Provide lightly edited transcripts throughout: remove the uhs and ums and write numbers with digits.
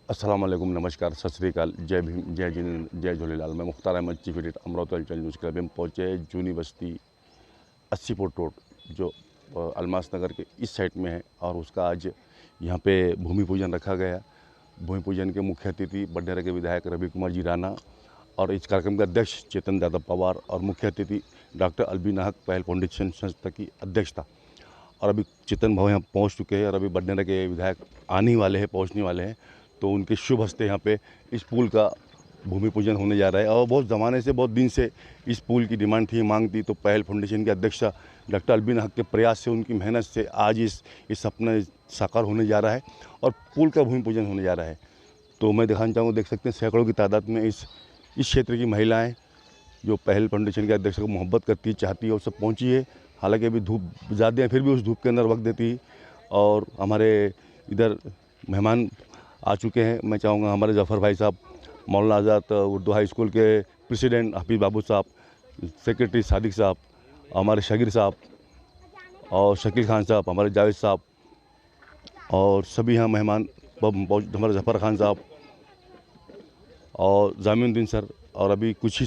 अस्सलाम वालेकुम, नमस्कार, सत श्री अकाल, जय भीम, जय जिनेंद्र, जय झूलेलाल। मैं मुख्तार अहमद, चीफ एडिटर, अमरावती हलचल न्यूज़ क्लब। हम पहुँचे जूनी बस्ती 80 फुट रोड, जो अलमास नगर के इस साइड में है, और उसका आज यहाँ पे भूमि पूजन रखा गया। भूमि पूजन के मुख्य अतिथि बडनेरा के विधायक रवि कुमार जी राणा और इस कार्यक्रम के अध्यक्ष चेतन यादव पवार और मुख्य अतिथि डॉक्टर अलबीना हक पहल फाउंडेशन संस्था की अध्यक्षता। और अभी चेतन भाव यहाँ पहुँच चुके हैं और अभी बडनेरा के विधायक आने वाले हैं, पहुँचने वाले हैं। तो उनके शुभ हस्ते यहाँ पे इस पुल का भूमि पूजन होने जा रहा है। और बहुत ज़माने से, बहुत दिन से इस पुल की डिमांड थी, मांग थी। तो पहल फाउंडेशन के अध्यक्ष डॉक्टर अलबीना हक के प्रयास से, उनकी मेहनत से आज इस सपना साकार होने जा रहा है और पुल का भूमि पूजन होने जा रहा है। तो मैं दिखाना चाहूँगा, देख सकते हैं सैकड़ों की तादाद में इस क्षेत्र की महिलाएँ जो पहल फाउंडेशन के अध्यक्ष को मोहब्बत करती, चाहती है, और सब पहुँची है। हालांकि अभी धूप ज़्यादा है, फिर भी उस धूप के अंदर वक्त देती। और हमारे इधर मेहमान आ चुके हैं। मैं चाहूँगा हमारे जफ़र भाई साहब, मौलाना आज़ाद उर्दू हाई स्कूल के प्रेसिडेंट हफीज़ बाबू साहब, सेक्रेटरी सादिक साहब, हमारे शकीर साहब और शकील खान साहब, हमारे जावेद साहब और सभी यहाँ मेहमान, हमारे जफ़र खान साहब और जामिउद्दीन सर। और अभी कुछ ही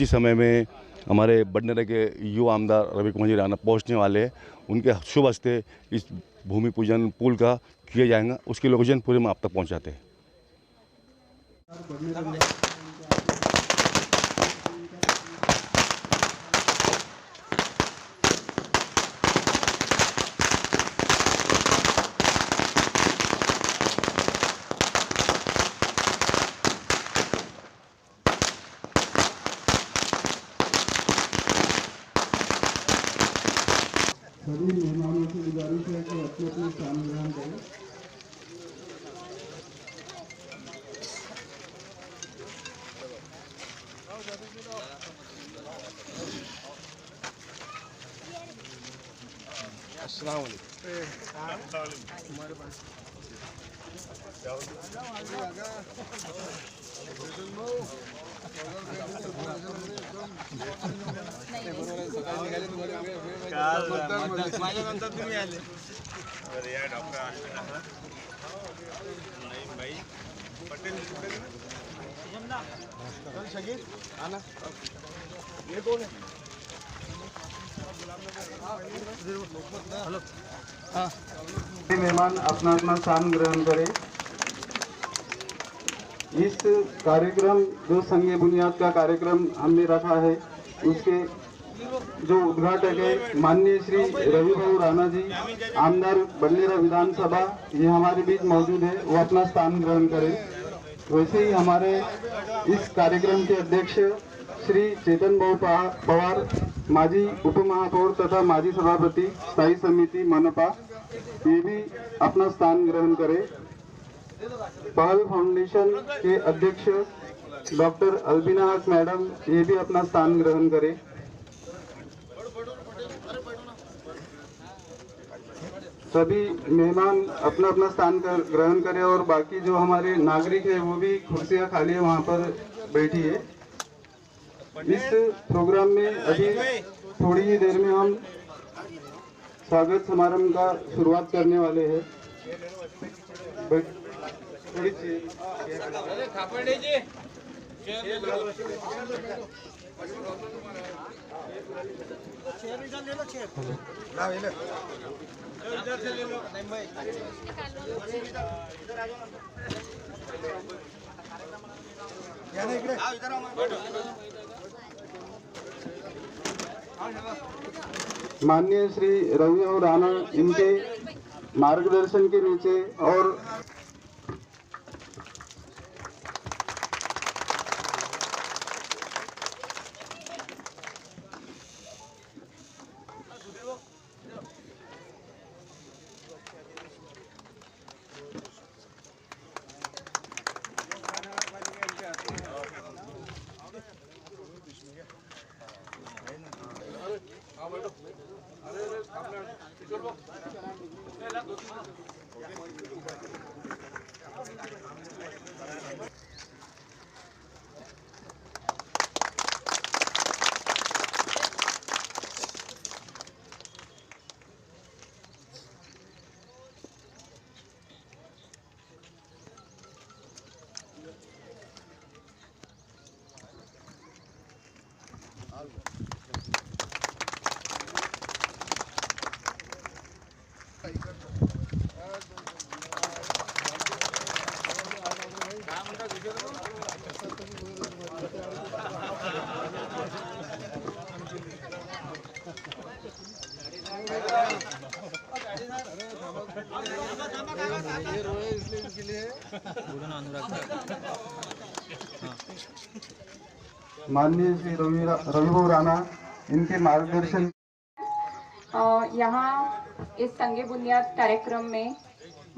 समय में हमारे बडनेरा के युवा आमदार रवि कुमार जी राणा पहुँचने वाले हैं। उनके शुभ हस्ते इस भूमि पूजन पुल का किया जाएगा। उसकी लोकेशन पूरे में आप तक पहुँचाते हैं। सभी मेहमानों से गुजारिश है कि अपने अपने स्थान ग्रहण करें। अस्सलाम वालेकुम। माझ्यानंतर तुम्ही आले. या डॉक्टर नाही भाई पटेल शकील आना. ये कौन है? मेहमान अपना अपना स्थान ग्रहण करें। इस कार्यक्रम जो संगे बुनियाद का कार्यक्रम हमने रखा है, उसके जो उद्घाटक है माननीय श्री रवि भाऊ राणा जी, आमदार बडनेरा विधानसभा, ये हमारे बीच मौजूद है, वो अपना स्थान ग्रहण करें। वैसे ही हमारे इस कार्यक्रम के अध्यक्ष श्री चेतन भाऊ पवार, माजी उपमहापौर तथा माजी सभापति स्थायी समिति मनपा, ये भी अपना स्थान ग्रहण करें। पहल फाउंडेशन के अध्यक्ष डॉक्टर अलबीना हक मैडम, ये भी अपना स्थान ग्रहण करें। सभी मेहमान अपना अपना स्थान ग्रहण करें और बाकी जो हमारे नागरिक है वो भी कुर्सियां खाली है, वहां पर बैठी है। इस प्रोग्राम में अभी थोड़ी ही देर में हम स्वागत समारंभ का शुरुआत करने वाले हैं। माननीय श्री रवि और राणा, इनके मार्गदर्शन के नीचे और माननीय श्री रविभाऊ राणा इनके मार्गदर्शन यहाँ इस संगे बुनियाद कार्यक्रम में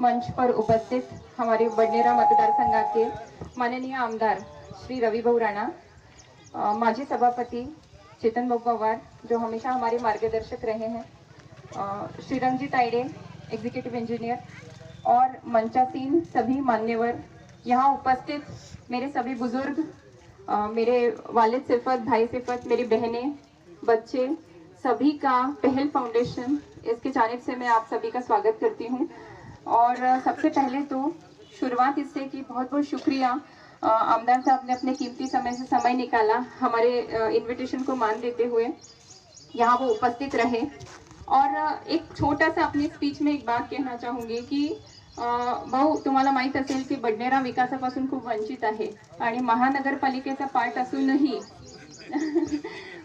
मंच पर उपस्थित हमारे बडनेरा मतदार संघा के माननीय आमदार श्री रविभाऊ राणा, माजी सभापति चेतन भाऊ पवार जो हमेशा हमारे मार्गदर्शक रहे हैं, श्रीरंगजी ताइडे एग्जीक्यूटिव इंजीनियर और मंचासीन सभी मान्यवर, यहाँ उपस्थित मेरे सभी बुजुर्ग, मेरे वालिद सिफत, भाई सिफत, मेरी बहनें, बच्चे, सभी का पहल फाउंडेशन इसकी जानिब से मैं आप सभी का स्वागत करती हूँ। और सबसे पहले तो शुरुआत इससे कि बहुत बहुत शुक्रिया आमदार साहब ने अपने कीमती समय से समय निकाला, हमारे इनविटेशन को मान देते हुए यहाँ वो उपस्थित रहे। और एक छोटा सा अपनी स्पीच में एक बात कहना चाहूँगी की भाऊ, तुम्हाला माहित असेल की बडनेरा विकासापासून खूप वंचित आहे आणि महानगरपालिकेचा पार्ट असूनही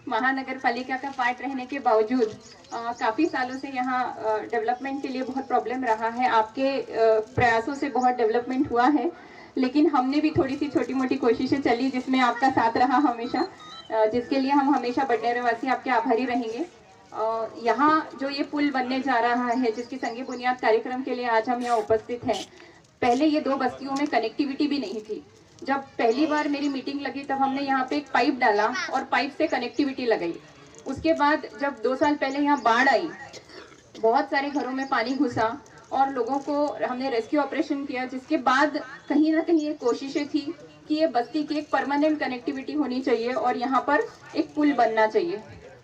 महानगरपालिका का पार्ट रहने के बावजूद काफ़ी सालों से यहाँ डेवलपमेंट के लिए बहुत प्रॉब्लम रहा है। आपके प्रयासों से बहुत डेवलपमेंट हुआ है, लेकिन हमने भी थोड़ी सी छोटी मोटी कोशिशें चली जिसमें आपका साथ रहा हमेशा, जिसके लिए हम हमेशा बडनेरा वासी आपके आभारी रहेंगे। यहाँ जो ये पुल बनने जा रहा है जिसकी संगे बुनियाद कार्यक्रम के लिए आज हम यहाँ उपस्थित हैं, पहले ये दो बस्तियों में कनेक्टिविटी भी नहीं थी। जब पहली बार मेरी मीटिंग लगी तब हमने यहाँ पे एक पाइप डाला और पाइप से कनेक्टिविटी लगाई। उसके बाद जब 2 साल पहले यहाँ बाढ़ आई, बहुत सारे घरों में पानी घुसा और लोगों को हमने रेस्क्यू ऑपरेशन किया, जिसके बाद कहीं ना कहीं ये कोशिशें थी कि ये बस्ती की एक परमानेंट कनेक्टिविटी होनी चाहिए और यहाँ पर एक पुल बनना चाहिए।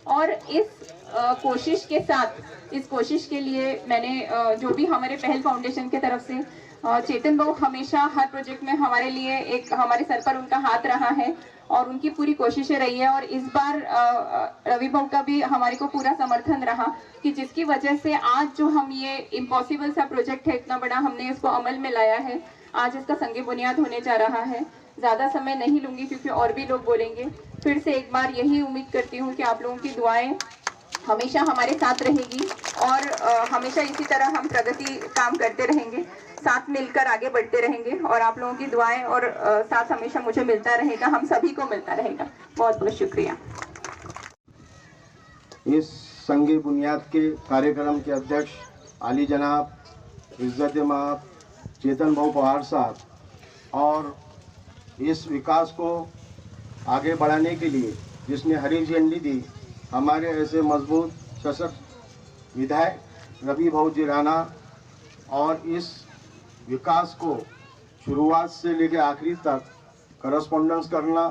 और इस कोशिश के साथ, इस कोशिश के लिए मैंने जो भी हमारे पहल फाउंडेशन के तरफ से चेतन भाऊ हमेशा हर प्रोजेक्ट में हमारे लिए एक, हमारे सर पर उनका हाथ रहा है और उनकी पूरी कोशिशें रही है। और इस बार रवि भाऊ का भी हमारे को पूरा समर्थन रहा कि जिसकी वजह से आज जो हम ये इम्पॉसिबल सा प्रोजेक्ट है, इतना बड़ा हमने इसको अमल में लाया है, आज इसका संगे बुनियाद होने जा रहा है। ज़्यादा समय नहीं लूँगी क्योंकि और भी लोग बोलेंगे। फिर से एक बार यही उम्मीद करती हूँ कि आप लोगों की दुआएं हमेशा हमारे साथ रहेगी और हमेशा इसी तरह हम प्रगति काम करते रहेंगे, साथ मिलकर आगे बढ़ते रहेंगे और आप लोगों की दुआएं और साथ हमेशा मुझे मिलता रहेगा, हम सभी को मिलता रहेगा। बहुत बहुत शुक्रिया। इस संगे बुनियाद के कार्यक्रम के अध्यक्ष आली जनाब, इज्जत माब, चेतन भाऊ पवार साहब, और इस विकास को आगे बढ़ाने के लिए जिसने हरी झंडी दी, हमारे ऐसे मजबूत सशक्त विधायक रवि भाऊ जी राणा, और इस विकास को शुरुआत से लेकर आखिरी तक करस्पॉन्डेंस करना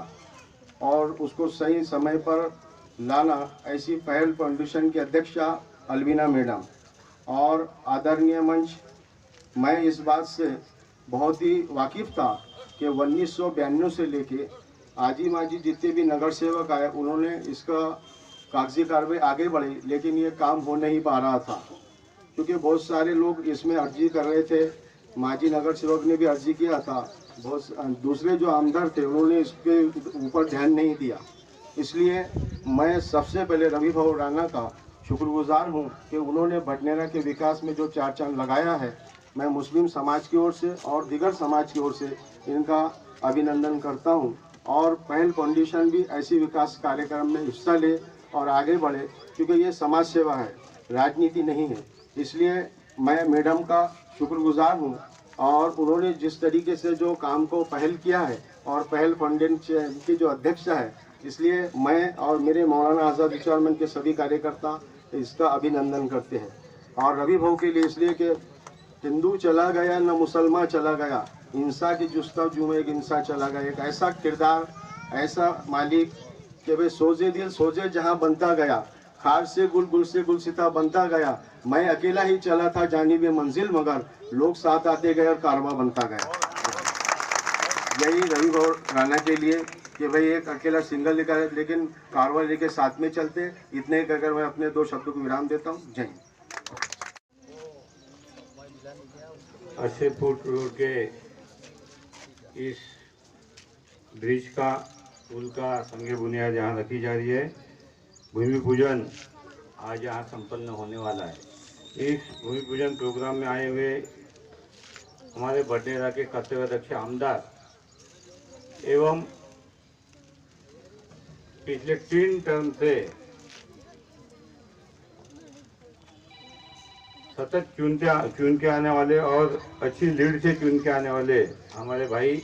और उसको सही समय पर लाना, ऐसी पहल फाउंडेशन की अध्यक्षा अलवीना मैडम और आदरणीय मंच, मैं इस बात से बहुत ही वाकिफ़ था कि 1992 से लेके आजी माजी जितने भी नगर सेवक आए उन्होंने इसका कागजी कार्रवाई आगे बढ़ी, लेकिन ये काम हो नहीं पा रहा था क्योंकि बहुत सारे लोग इसमें अर्जी कर रहे थे। माजी नगर सेवक ने भी अर्जी किया था, बहुत दूसरे जो आमदार थे उन्होंने इसके ऊपर ध्यान नहीं दिया। इसलिए मैं सबसे पहले रवि भाऊ राणा का शुक्रगुजार हूँ कि उन्होंने बडनेरा के विकास में जो 4 चांद लगाया है। मैं मुस्लिम समाज की ओर से और दीगर समाज की ओर से इनका अभिनंदन करता हूँ और पहल फाउंडेशन भी ऐसी विकास कार्यक्रम में हिस्सा ले और आगे बढ़े, क्योंकि ये समाज सेवा है, राजनीति नहीं है। इसलिए मैं मैडम का शुक्रगुजार हूँ और उन्होंने जिस तरीके से जो काम को पहल किया है और पहल फाउंडेशन के जो अध्यक्ष है, इसलिए मैं और मेरे मौलाना आज़ाद चेयरमैन के सभी कार्यकर्ता इसका अभिनंदन करते हैं। और रवि भाऊ के लिए इसलिए कि हिंदू चला गया न मुसलमान चला गया, इंसा की जुस्तजू में एक इंसा चला गया। एक ऐसा किरदार, ऐसा मालिक कि भाई सोजे दिल सोजे जहाँ बनता गया, खार से गुल, गुल से गुलसिता बनता गया। मैं अकेला ही चला था जानिबे मंजिल, मगर लोग साथ आते गए और कारवा बनता गया। यही रवि भाऊ राणा के लिए कि भाई एक अकेला सिंगल लेकर, लेकिन कारवाई लेके साथ में चलते। इतने ही कहकर मैं अपने 2 शब्दों को विराम देता हूँ। जय हिंद। 80 फुट रोड के इस ब्रिज का, पुल का संगे बुनियाद यहाँ रखी जा रही है। भूमि पूजन आज यहाँ संपन्न होने वाला है। इस भूमि पूजन प्रोग्राम में आए हुए हमारे बडनेरा के कर्तव्याध्यक्ष आमदार एवं पिछले 3 टर्म से सतत चुन के आने वाले और अच्छी लीड से चुन के आने वाले हमारे भाई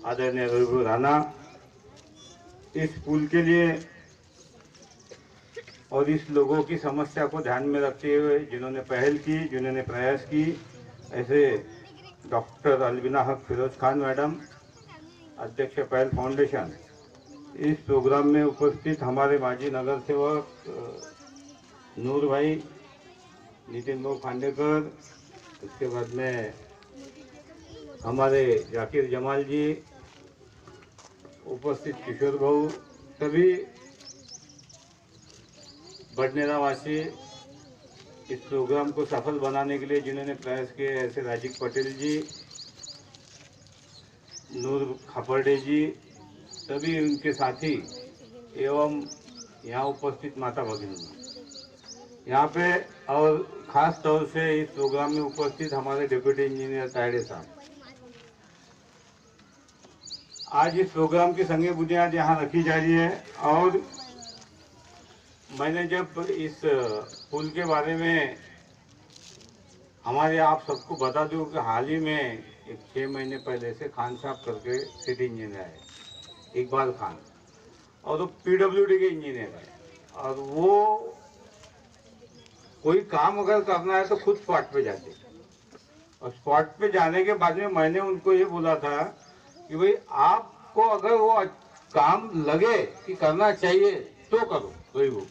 आदरणीय रवि राणा, इस पुल के लिए और इस लोगों की समस्या को ध्यान में रखते हुए जिन्होंने पहल की, जिन्होंने प्रयास की, ऐसे डॉक्टर अलविना हक फिरोज खान मैडम, अध्यक्ष पहल फाउंडेशन, इस प्रोग्राम में उपस्थित हमारे माजी नगर सेवक नूर भाई, नितिन भाऊ खांडेकर, उसके बाद में हमारे जाकिर जमाल जी, उपस्थित किशोर भाऊ, सभी बडनेरा वासी इस प्रोग्राम को सफल बनाने के लिए जिन्होंने प्रयास किए, ऐसे राजीव पटेल जी, नूर खापर्डे जी, सभी उनके साथी एवं यहाँ उपस्थित माता भगिनी यहाँ पे, और खास तौर से इस प्रोग्राम में उपस्थित हमारे डिप्टी इंजीनियर तायडे साहब। आज इस प्रोग्राम की संगे बुनियाद यहाँ रखी जा रही है और मैंने जब इस पुल के बारे में हमारे आप सबको बता दूं कि हाल ही में एक 6 महीने पहले से खान साहब करके सिटी इंजीनियर है, इकबाल खान, और वो PWD के इंजीनियर है, और वो कोई काम अगर करना है तो खुद स्पॉट पे जाते, और स्पॉट पे जाने के बाद में मैंने उनको ये बोला था कि भाई आपको अगर वो काम लगे कि करना चाहिए तो करो, कोई वो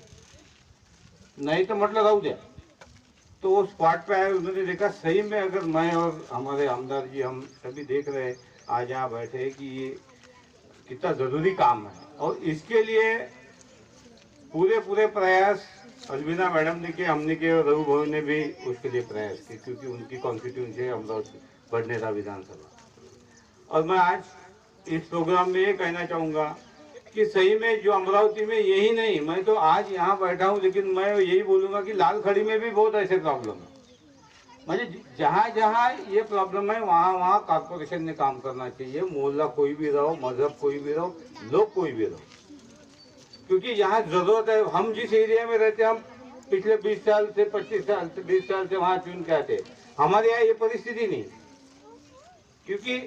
नहीं तो मतलब रह दिया। तो वो स्पॉट पे आए, उन्होंने देखा सही में अगर मैं और हमारे आमदार जी हम सभी देख रहे आज यहाँ बैठे कि ये कितना ज़रूरी काम है, और इसके लिए पूरे प्रयास अलविना मैडम ने किए, हमने किए, और रघु भाई ने भी उसके लिए प्रयास किए, क्योंकि उनकी कॉन्स्टिट्यूंसी है अमरावती बडनेरा विधानसभा। और मैं आज इस प्रोग्राम में ये कहना चाहूँगा कि सही में जो अमरावती में यही नहीं, मैं तो आज यहाँ बैठा हूँ, लेकिन मैं यही बोलूँगा कि लाल खड़ी में भी बहुत ऐसे प्रॉब्लम है। मुझे जहाँ जहाँ ये प्रॉब्लम है वहाँ कॉर्पोरेशन ने काम करना चाहिए, मोहल्ला कोई भी रहो, मजहब कोई भी रहो, लोग कोई भी रहो, क्योंकि यहाँ ज़रूरत है। हम जिस एरिया में रहते हैं, हम पिछले 20 साल से 25 साल से 20 साल से वहाँ चुन के आते, हमारे यहाँ ये परिस्थिति नहीं, क्योंकि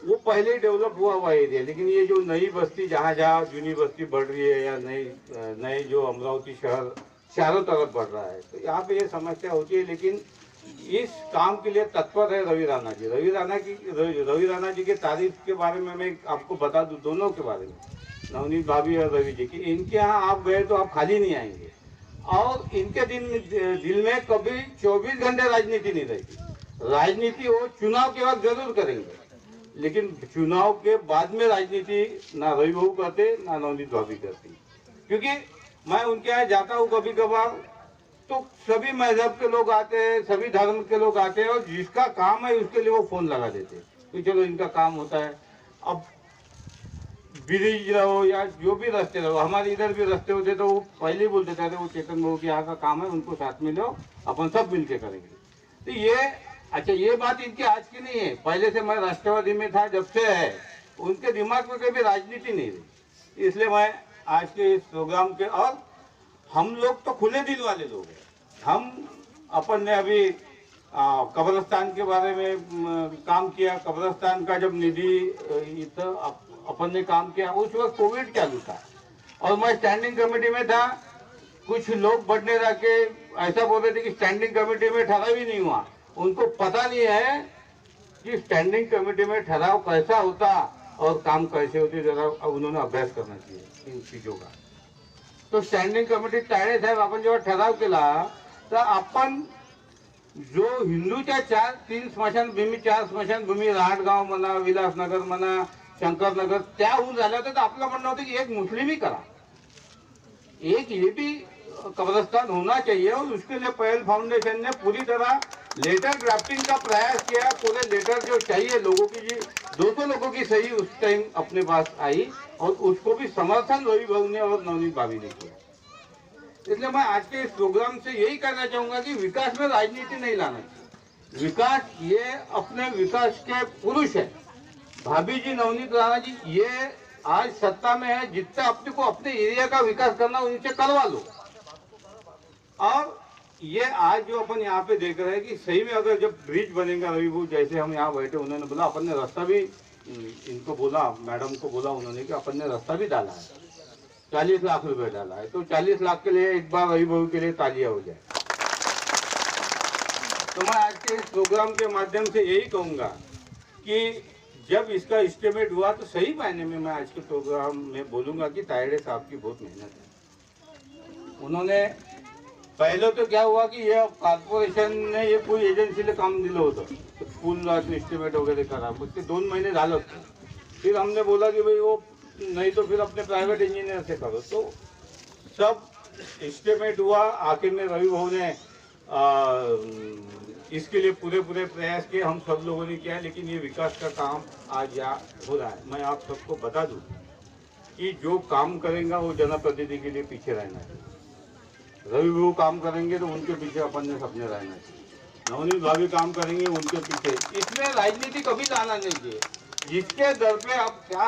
वो पहले ही डेवलप हुआ एरिया। लेकिन ये जो नई बस्ती जहाँ जहाँ जूनी बस्ती बढ़ रही है या नई जो अमरावती शहर चारों तरफ बढ़ रहा है, तो यहाँ पे ये समस्या होती है। लेकिन इस काम के लिए तत्पर है रवि राणा जी। रवि राणा जी के तारीफ के बारे में मैं आपको बता दूं, दोनों के बारे में, नवनीत भाभी और रवि जी की। इनके यहाँ आप गए तो आप खाली नहीं आएंगे, और इनके दिल में कभी 24 घंटे राजनीति नहीं रहती। राजनीति वो चुनाव के वक्त जरूर करेंगे, लेकिन चुनाव के बाद में राजनीति ना रवि बहू करते ना नवनीत भाभी करती। क्योंकि मैं उनके यहाँ जाता हूँ कभी कभार, तो सभी मजहब के लोग आते हैं, सभी धर्म के लोग आते हैं, और जिसका काम है उसके लिए वो फोन लगा देते हैं कि चलो इनका काम होता है। अब ब्रिज रहो या जो भी रास्ते रहो, हमारे इधर भी रास्ते होते तो वो पहले ही बोल देते थे वो चेतन बहू के यहाँ का काम है, उनको साथ में लो, अपन सब मिल के करेंगे। तो ये अच्छा, ये बात इनकी आज की नहीं है, पहले से मैं राष्ट्रवादी में था जब से है, उनके दिमाग में कभी राजनीति नहीं रही। इसलिए मैं आज के इस प्रोग्राम के, और हम लोग तो खुले दिल वाले लोग हैं। हम अपन ने अभी कब्रिस्तान के बारे में काम किया, कब्रिस्तान का जब निधि अपन ने काम किया, उस वक्त कोविड चालू था और मैं स्टैंडिंग कमेटी में था। कुछ लोग बडनेरा के ऐसा बोल रहे थे कि स्टैंडिंग कमेटी में ठहराव ही नहीं हुआ। उनको पता नहीं है कि स्टैंडिंग कमेटी में ठहराव कैसा होता और काम कैसे होते, जरा उन्होंने अभ्यास करना चाहिए इन चीजों का। तो स्टँडिंग कमिटी तायडे साहेब आपण जेव्हा ठराव केला तर आपण जो हिंदूच्या 3 स्मशानभूमी 4 स्मशानभूमी राहटगाव म्हणा, विलासनगर म्हणा, शंकरनगर त्याहून झाल्या तर आपलं म्हणणं होतं की एक मुस्लिम ही करा, एक ये भी कब्रिस्तान होना चाहिए। और उसके लिए पहल फाउंडेशन ने पूरी तरह लेटर ड्राफ्टिंग का प्रयास किया। पूरे लेटर जो चाहिए लोगों की, 200 लोगों की सही उस टाइम अपने पास आई और उसको भी समर्थन रवि भाऊ ने और नवनीत भाभी ने किया। इसलिए मैं आज के इस प्रोग्राम से यही कहना चाहूंगा कि विकास में राजनीति नहीं लाना चाहिए। विकास ये अपने विकास के पुरुष है। भाभी जी, नवनीत राणा जी, ये आज सत्ता में है, जितना अपने को अपने एरिया का विकास करना उनसे करवा लो। और ये आज जो अपन यहाँ पे देख रहे हैं कि सही में अगर जब ब्रिज बनेगा, रवि भाऊ जैसे हम यहाँ बैठे, उन्होंने बोला अपन ने रास्ता भी, इनको बोला, मैडम को बोला उन्होंने कि अपन ने रास्ता भी डाला है, 40 लाख रुपए डाला है। तो 40 लाख के लिए एक बार रवि भाऊ के लिए तालियां हो जाए। तो मैं आज के इस प्रोग्राम के माध्यम से यही कहूँगा कि जब इसका एस्टिमेट हुआ तो सही मायने में मैं आज के प्रोग्राम में बोलूँगा कि तायड़े साहब की बहुत मेहनत है। उन्होंने पहले तो क्या हुआ कि ये कॉर्पोरेशन ने ये कोई एजन्सीला काम दिलं होतं, पूल एस्टिमेट वगैरह करा, मग ते 2 महिने झालं होतं। फिर हमने बोला कि भाई वो नहीं तो फिर अपने प्राइवेट इंजीनियर से करो। तो सब एस्टिमेट हुआ, आखिर में रवि भाऊ ने इसके लिए पूरे प्रयास किए, हम सब लोगों ने किया, लेकिन ये विकास का काम आज यहाँ हो रहा है। मैं आप सबको बता दूं कि जो काम करेगा वो जनप्रतिनिधि के लिए पीछे रहना चाहिए। रवि भाऊ काम करेंगे तो उनके पीछे अपन ने सबने रहना चाहिए, नवनीत भाभी काम करेंगे उनके पीछे। इसमें राजनीति कभी लाना नहीं चाहिए। जिसके दर पे आप क्या,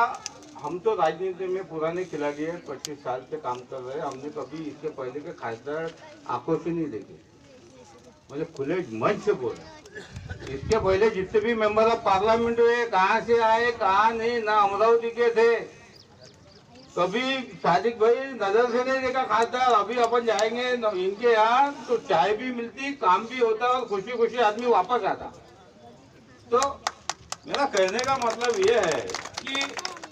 हम तो राजनीति में पुराने खिलाड़ी है, 25 साल से काम कर रहे हैं। हमने कभी इसके पहले के खासदार आंखों से नहीं देखे, मतलब खुले मंच से बोला। इसके पहले जितने भी मेंबर ऑफ पार्लियामेंट हुए, कहाँ से आए कहाँ नहीं, ना अमरावती के थे, कभी सादिक भाई नजर से नहीं देखा खासदार। अभी अपन जाएंगे इनके यहाँ तो चाय भी मिलती, काम भी होता और खुशी खुशी आदमी वापस आता। तो मेरा कहने का मतलब ये है कि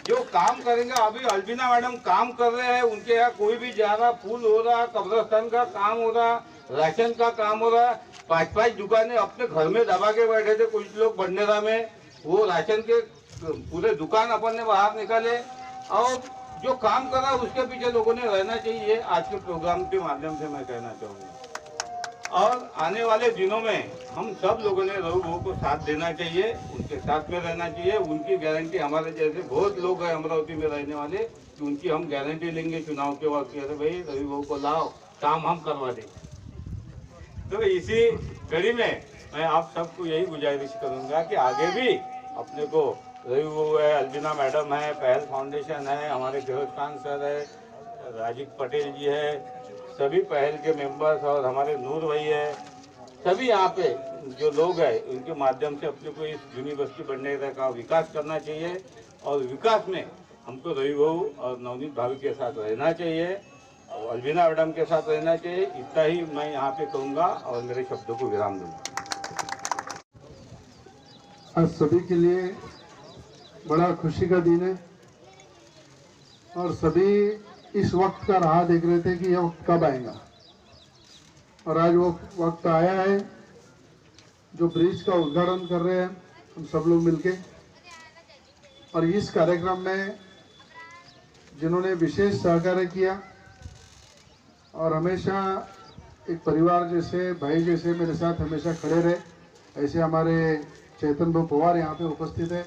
जो काम करेंगे, अभी अल्बिना मैडम काम कर रहे हैं, उनके यहाँ कोई भी जा रहा, पुल हो रहा, कब्रिस्तान का काम हो रहा, राशन का काम हो रहा। 5-5 दुकानें अपने घर में दबा के बैठे थे कुछ लोग बंडेरा में, वो राशन के पूरे दुकान अपन ने बाहर निकाले। और जो काम कर रहा है उसके पीछे लोगों ने रहना चाहिए। आज के प्रोग्राम के माध्यम से मैं कहना चाहूँगा। और आने वाले दिनों में हम सब लोगों ने रवि भाऊ को साथ देना चाहिए, उनके साथ में रहना चाहिए। उनकी गारंटी, हमारे जैसे बहुत लोग हैं अमरावती में रहने वाले, कि उनकी हम गारंटी लेंगे चुनाव के वक्त, अरे भाई रवि भाऊ को लाओ, काम हम करवा देंगे। तो इसी कड़ी में मैं आप सबको यही गुजारिश करूँगा कि आगे भी अपने को रवि भाऊ है, अल्बिना मैडम है, पहल फाउंडेशन है, हमारे फिरोज खान सर है, राजीव पटेल जी है, सभी पहल के मेंबर्स और हमारे नूर भाई है, सभी यहाँ पे जो लोग हैं उनके माध्यम से अपने को इस यूनिवर्सिटी बनने का विकास करना चाहिए। और विकास में हमको रवि भाऊ और नवनीत भाभी के साथ रहना चाहिए और अल्बिना मैडम के साथ रहना चाहिए। इतना ही मैं यहाँ पे कहूँगा और मेरे शब्दों को विराम दूँगा। आज सभी के लिए बड़ा खुशी का दिन है और सभी इस वक्त का राह देख रहे थे कि यह वक्त कब आएगा, और आज वो वक्त आया है। जो ब्रिज का उद्घाटन कर रहे हैं हम सब लोग मिलके, और इस कार्यक्रम में जिन्होंने विशेष सहकार्य किया और हमेशा एक परिवार जैसे, भाई जैसे मेरे साथ हमेशा खड़े रहे, ऐसे हमारे चेतन भाऊ पवार यहाँ पे उपस्थित है,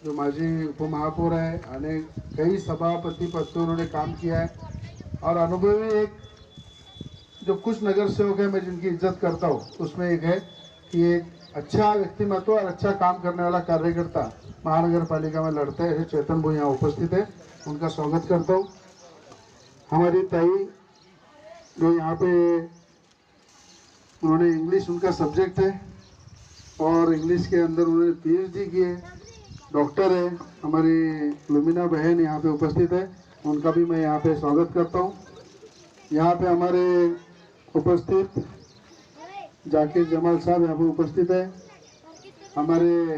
जो माजी उप महापौर है, अनेक कई सभापति पद पे उन्होंने काम किया है। और अनुभवी एक जो कुछ नगर सेवक है, मैं जिनकी इज्जत करता हूँ, उसमें एक है कि एक अच्छा व्यक्तिमत्व और अच्छा काम करने वाला कार्यकर्ता महानगर पालिका में लड़ते हैं, चेतन भाई यहाँ उपस्थित है, उनका स्वागत करता हूँ। हमारी ताई जो यहाँ पे, उन्होंने इंग्लिश उनका सब्जेक्ट है और इंग्लिश के अंदर उन्होंने PhD की है, डॉक्टर है, हमारी लुमिना बहन यहाँ पे उपस्थित है, उनका भी मैं यहाँ पे स्वागत करता हूँ। यहाँ पे हमारे उपस्थित जाकिर जमाल साहब यहाँ पे उपस्थित है, हमारे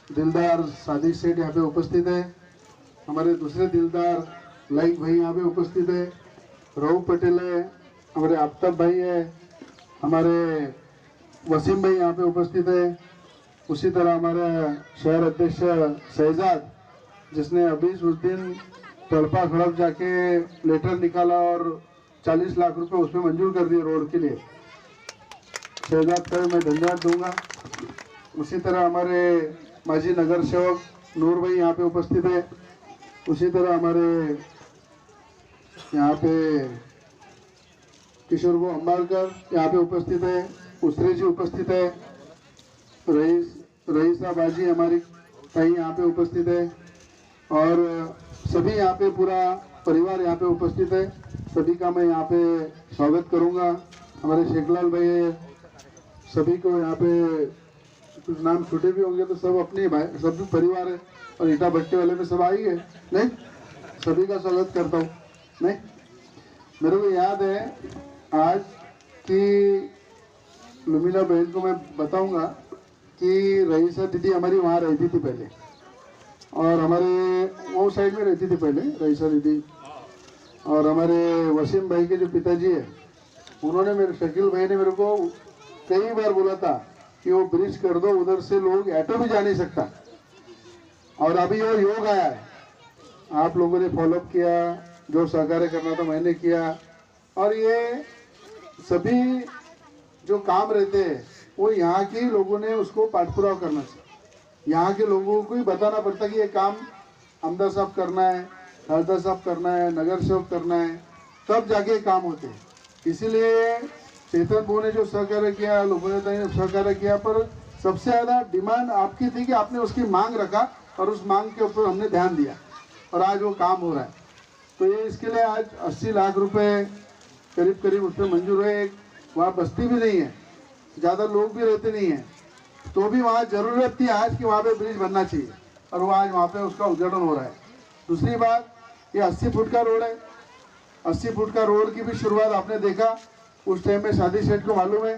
दिलदार सादिक सेठ यहाँ पे उपस्थित है, हमारे दूसरे दिलदार लाइक भाई यहाँ पे उपस्थित है, राहुल पटेल है, हमारे आफ्ताब भाई है, हमारे वसीम भाई यहाँ पे उपस्थित है। उसी तरह हमारे शहर अध्यक्ष शहजाद, जिसने अभी उस दिन तड़पा खड़प जाके लेटर निकाला और 40 लाख रुपए उसमें मंजूर कर दिए रोड के लिए। शहजाद का मैं धन्यवाद दूंगा। उसी तरह हमारे माजी नगर सेवक नूर भाई यहाँ पे उपस्थित है। उसी तरह हमारे यहाँ पे किशोर वो अंबालकर यहाँ पे उपस्थित है। उसरे जी उपस्थित है। रईसा बाजी हमारी भाई यहाँ पे उपस्थित है और सभी यहाँ पे पूरा परिवार यहाँ पे उपस्थित है। सभी का मैं यहाँ पे स्वागत करूँगा। हमारे शेखलाल भाई है, सभी को यहाँ पे कुछ नाम छोटे भी होंगे तो सब अपने भाई सब भी परिवार है और ईटा भट्टे वाले में सब आई है नहीं, सभी का स्वागत करता हूँ। नहीं, मेरे को याद है आज कि लुमिना बहन को मैं बताऊंगा कि रईसा दीदी हमारी वहाँ रहती थी पहले और हमारे वो साइड में रहती थी पहले रईसा दीदी। और हमारे वसीम भाई के जो पिताजी है उन्होंने मेरे शकील भाई ने मेरे को कई बार बोला था कि वो ब्रिज कर दो, उधर से लोग ऑटो भी जा नहीं सकता। और अभी वो योग आया है, आप लोगों ने फॉलोअप किया, जो सहकार्य करना था मैंने किया। और ये सभी जो काम रहते हैं वो यहाँ के लोगों ने उसको पाठपुरावा करना चाहिए। यहाँ के लोगों को ही बताना पड़ता कि ये काम आमदार साहब करना है, हरदार साहब करना है, नगर सेवक करना है, तब जाके काम होते हैं। इसीलिए चेतन बो ने जो सहकार्य किया, लोकनेता ने सहकार्य किया, पर सबसे ज़्यादा डिमांड आपकी थी कि आपने उसकी मांग रखा और उस मांग के ऊपर हमने ध्यान दिया और आज वो काम हो रहा है। तो ये इसके लिए आज 80 लाख रुपए करीब करीब उसमें मंजूर है। वहाँ बस्ती भी नहीं है, ज़्यादा लोग भी रहते नहीं हैं, तो भी वहाँ ज़रूरत थी आज कि वहाँ पे ब्रिज बनना चाहिए और वो आज वहाँ पे उसका उद्घाटन हो रहा है। दूसरी बात, ये 80 फुट का रोड है। 80 फुट का रोड की भी शुरुआत आपने देखा उस टाइम में शादी सेठ को मालूम है,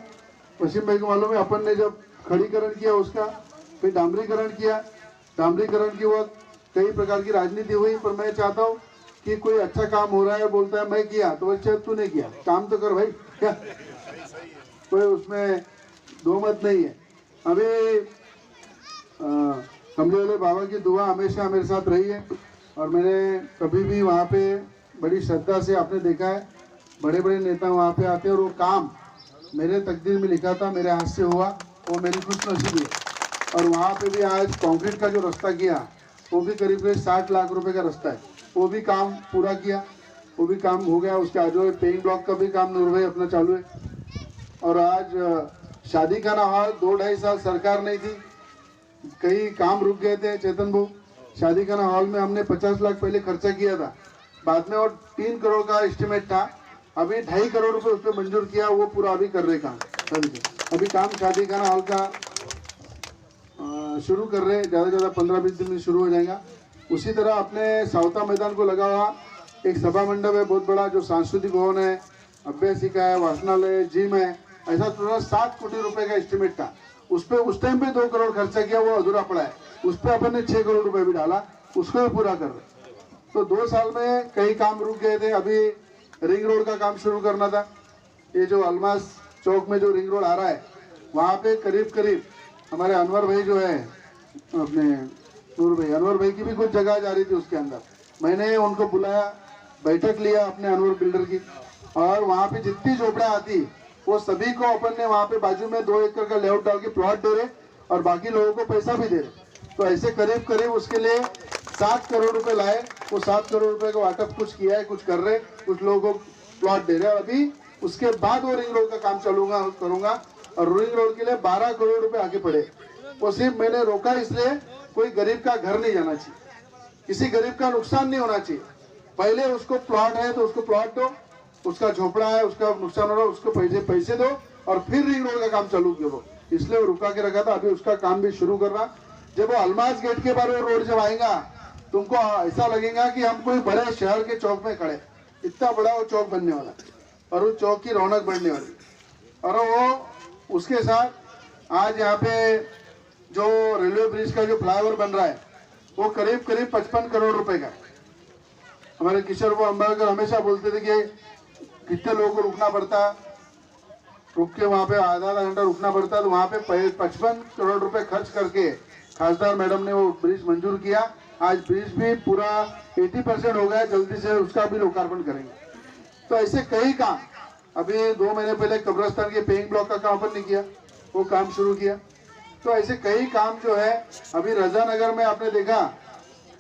वसीम भाई को मालूम है। अपन ने जब खड़ीकरण किया उसका, फिर डामरीकरण किया। डामरीकरण के वक्त कई प्रकार की राजनीति हुई, पर मैं चाहता हूँ कि कोई अच्छा काम हो रहा है बोलता है मैं किया, तो अच्छा तूने किया, काम तो कर भाई, क्या कोई उसमें दो मत नहीं है। अभी कमले वाले बाबा की दुआ हमेशा मेरे साथ रही है और मैंने कभी भी वहाँ पे बड़ी श्रद्धा से आपने देखा है बड़े बड़े नेता वहाँ पे आते हैं और वो काम मेरे तकदीर में लिखा था, मेरे हाथ से हुआ, वो मेरी खुशनसीबी है। और वहाँ पे भी आज कंक्रीट का जो रास्ता किया वो भी करीब करीब 60 लाख रुपए का रास्ता है, वो भी काम पूरा किया, वो भी काम हो गया। उसके आजू पेइंग ब्लॉक का भी काम नूर भाई अपना चालू है। और आज शादी खाना हॉल 2-2.5 साल सरकार नहीं थी, कई काम रुक गए थे। चेतन भाऊ, शादी खाना हॉल में हमने 50 लाख पहले खर्चा किया था, बाद में और 3 करोड़ का एस्टिमेट था, अभी 2.5 करोड़ रुपए उस पर मंजूर किया, वो पूरा अभी कर रहे काम। अभी काम शादी खाना हॉल का शुरू कर रहे, ज़्यादा से ज़्यादा 15-20 दिन में शुरू हो जाएगा। उसी तरह अपने सावता मैदान को लगा हुआ एक सभा मंडप है बहुत बड़ा, जो सांस्कृतिक भवन है, अभ्यासिका है, वाचनालय, जिम है, ऐसा पूरा 7 कोटी रुपए का एस्टिमेट था। उस पर उस टाइम पे 2 करोड़ खर्चा किया, वो अधूरा पड़ा है। उस पर अपन ने 6 करोड़ रुपए भी डाला, उसको भी पूरा कर रहे। तो 2 साल में कई काम रुक गए थे। अभी रिंग रोड का काम शुरू करना था, ये जो अलमास चौक में जो रिंग रोड आ रहा है वहाँ पे करीब करीब हमारे अनवर भाई जो है, अपने नूर भाई, अनवर भाई की भी कुछ जगह जा रही थी उसके अंदर। मैंने उनको बुलाया, बैठक लिया अपने अनवर बिल्डर की, और वहाँ पे जितनी झोपड़ियाँ आती वो सभी को अपन ने वहाँ पे बाजू में 2 एकड़ का लेआउट डाल के प्लॉट दे रहे और बाकी लोगों को पैसा भी दे रहे। तो ऐसे करीब करीब उसके लिए 7 करोड़ रुपए लाए। वो 7 करोड़ रुपए का वाटअप कुछ किया है, कुछ कर रहे, कुछ लोगों को प्लॉट दे रहे। अभी उसके बाद वो रिंग रोड का काम करूंगा और रिंग रोड के लिए 12 करोड़ रुपए आगे पड़े। वो सिर्फ मैंने रोका इसलिए कोई गरीब का घर नहीं जाना चाहिए, किसी गरीब का नुकसान नहीं होना चाहिए। पहले उसको प्लॉट है तो उसको प्लॉट दो, उसका झोपड़ा है उसका नुकसान हो रहा है उसको पैसे दो, और फिर रिंग रोड का काम चालू करो। इसलिए वो रुका के रखा था, अभी उसका काम भी शुरू कर रहा। जब वो अलमास गेट के बारे में रोड जब आएगा तुमको ऐसा लगेगा कि हम कोई बड़े शहर के चौक में खड़े, इतना बड़ा वो चौक बनने वाला और वो चौक की रौनक बढ़ने वाली। और वो उसके साथ आज यहाँ पे जो रेलवे ब्रिज का जो फ्लाईओवर बन रहा है वो करीब करीब 55 करोड़ रुपए का। हमारे किशोर वो अंबालकर हमेशा बोलते थे कि कितने लोगों को रुकना पड़ता, रुक के वहाँ पे आधा आधा घंटा रुकना पड़ता है। तो वहाँ पे 55 करोड़ रुपए खर्च करके खासदार मैडम ने वो ब्रिज मंजूर किया। आज ब्रिज भी पूरा 80% हो गया, जल्दी से उसका भी लोकार्पण करेंगे। तो ऐसे कई काम, अभी 2 महीने पहले कब्रिस्तान के पेइंग ब्लॉक का काम अपन ने किया, वो काम शुरू किया। तो ऐसे कई काम जो है, अभी रजा नगर में आपने देखा,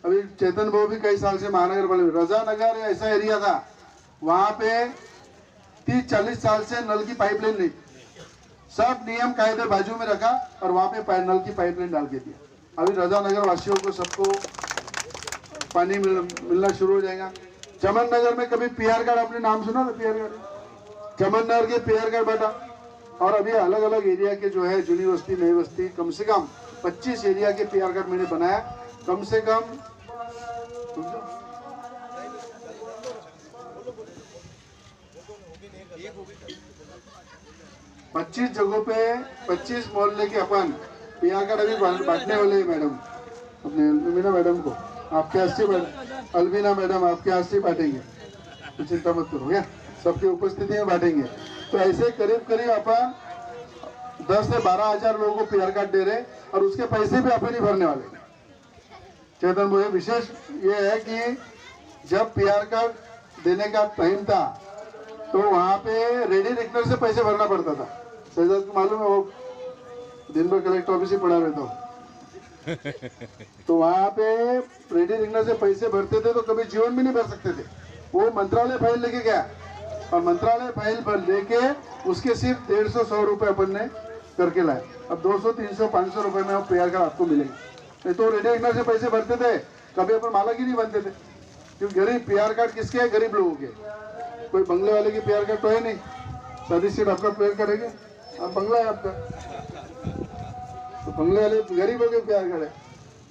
अभी चेतन भाऊ भी कई साल से महानगर पालिका, रजा नगर ऐसा एरिया था, वहाँ पे 30-40 साल से नल की पाइपलाइन नहीं, सब नियम कायदे बाजू में रखा और वहाँ पे नल की पाइपलाइन डाल के दिया। अभी रजा नगर वासियों को सबको पानी मिलना शुरू हो जाएगा। चमन नगर में कभी पीआर कार्ड आपने नाम सुना था? पीआर कार्ड, चमन नगर के पीआर कार्ड बैठा। और अभी अलग अलग एरिया के जो है, जूनी बस्ती, नई बस्ती, कम से कम 25 एरिया के पीआर कार्ड मैंने बनाया। कम से कम 25 जगहों पे 25 मोहल्ले के अपन पीआर कार्ड अभी बांटने वाले हैं। मैडम अपने अलविना मैडम को आपके हस्ते, अलविना मैडम आपके हस्ते बांटेंगे, तो चिंता मत करो, क्या सबकी उपस्थिति में बांटेंगे। तो ऐसे करीब करीब अपन 10 से 12 हजार लोगों को पीआर कार्ड दे रहे, और उसके पैसे भी अपन ही भरने वाले। चेतन भाई, विशेष ये है कि जब पीआर कार्ड देने का टाइम था तो वहाँ पे रेडी रिक्टर से पैसे भरना पड़ता था। शहजाद को मालूम है, वो दिन भर कलेक्टर ऑफिस ही पड़ा रहता हूँ। तो वहाँ पे रेडी रिक्टर से पैसे भरते थे, तो कभी जीवन में नहीं भर सकते थे। वो मंत्रालय फाइल लेके गया, और मंत्रालय फाइल पर लेके उसके सिर्फ 150-100 रुपए अपन ने करके लाए। अब 200, 300, 500 रुपए में वो पीआर कार्ड आपको मिलेंगे। नहीं तो रेडी रिक्टर से पैसे भरते थे, कभी अपन मालक ही नहीं बनते थे। क्योंकि गरीब पीआर कार्ड किसके है? गरीब लोगों के। कोई बंगले वाले की पीआर कार्ड तो है नहीं, शादी सीट आपका पीआर कार्ड है क्या? आप बंगला है आपका, तो बंगले वाले गरीबों के प्यार करे।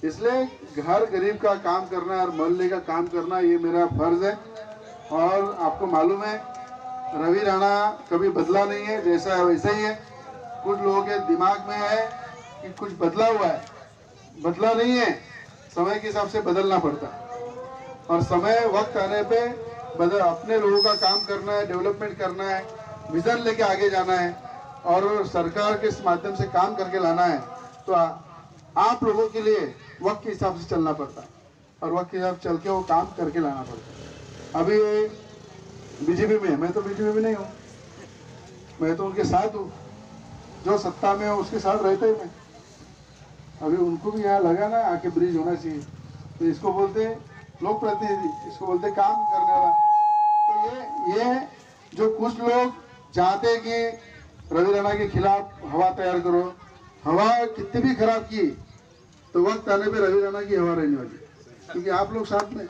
इसलिए हर गरीब का काम करना और मोहल्ले का काम करना, ये मेरा फर्ज है। और आपको मालूम है, रवि राणा कभी बदला नहीं है, जैसा है वैसा ही है। कुछ लोगों के दिमाग में है कि कुछ बदला हुआ है, बदला नहीं है। समय के हिसाब से बदलना पड़ता है, और समय वक्त आने पे अपने लोगों का काम करना है, डेवलपमेंट करना है, विजन लेके आगे जाना है, और सरकार के माध्यम से काम करके लाना है। तो आप लोगों के लिए वक्त के हिसाब से चलना पड़ता है, और वक्त के हिसाब से चल के वो काम करके लाना पड़ता है। अभी बीजेपी में, मैं तो बीजेपी में नहीं हूँ, मैं तो उनके साथ हूँ, जो सत्ता में हो उसके साथ रहते ही मैं। अभी उनको भी यहाँ लगा ना, आके ब्रिज होना चाहिए, तो इसको बोलते लोक प्रतिनिधि, इसको बोलते काम करने वाला। तो ये जो कुछ लोग चाहते हैं कि रवि राणा के खिलाफ हवा तैयार करो, हवा कितनी भी खराब की तो वक्त आने पे रवि राणा की हवा रहने वाली, क्योंकि आप लोग साथ में।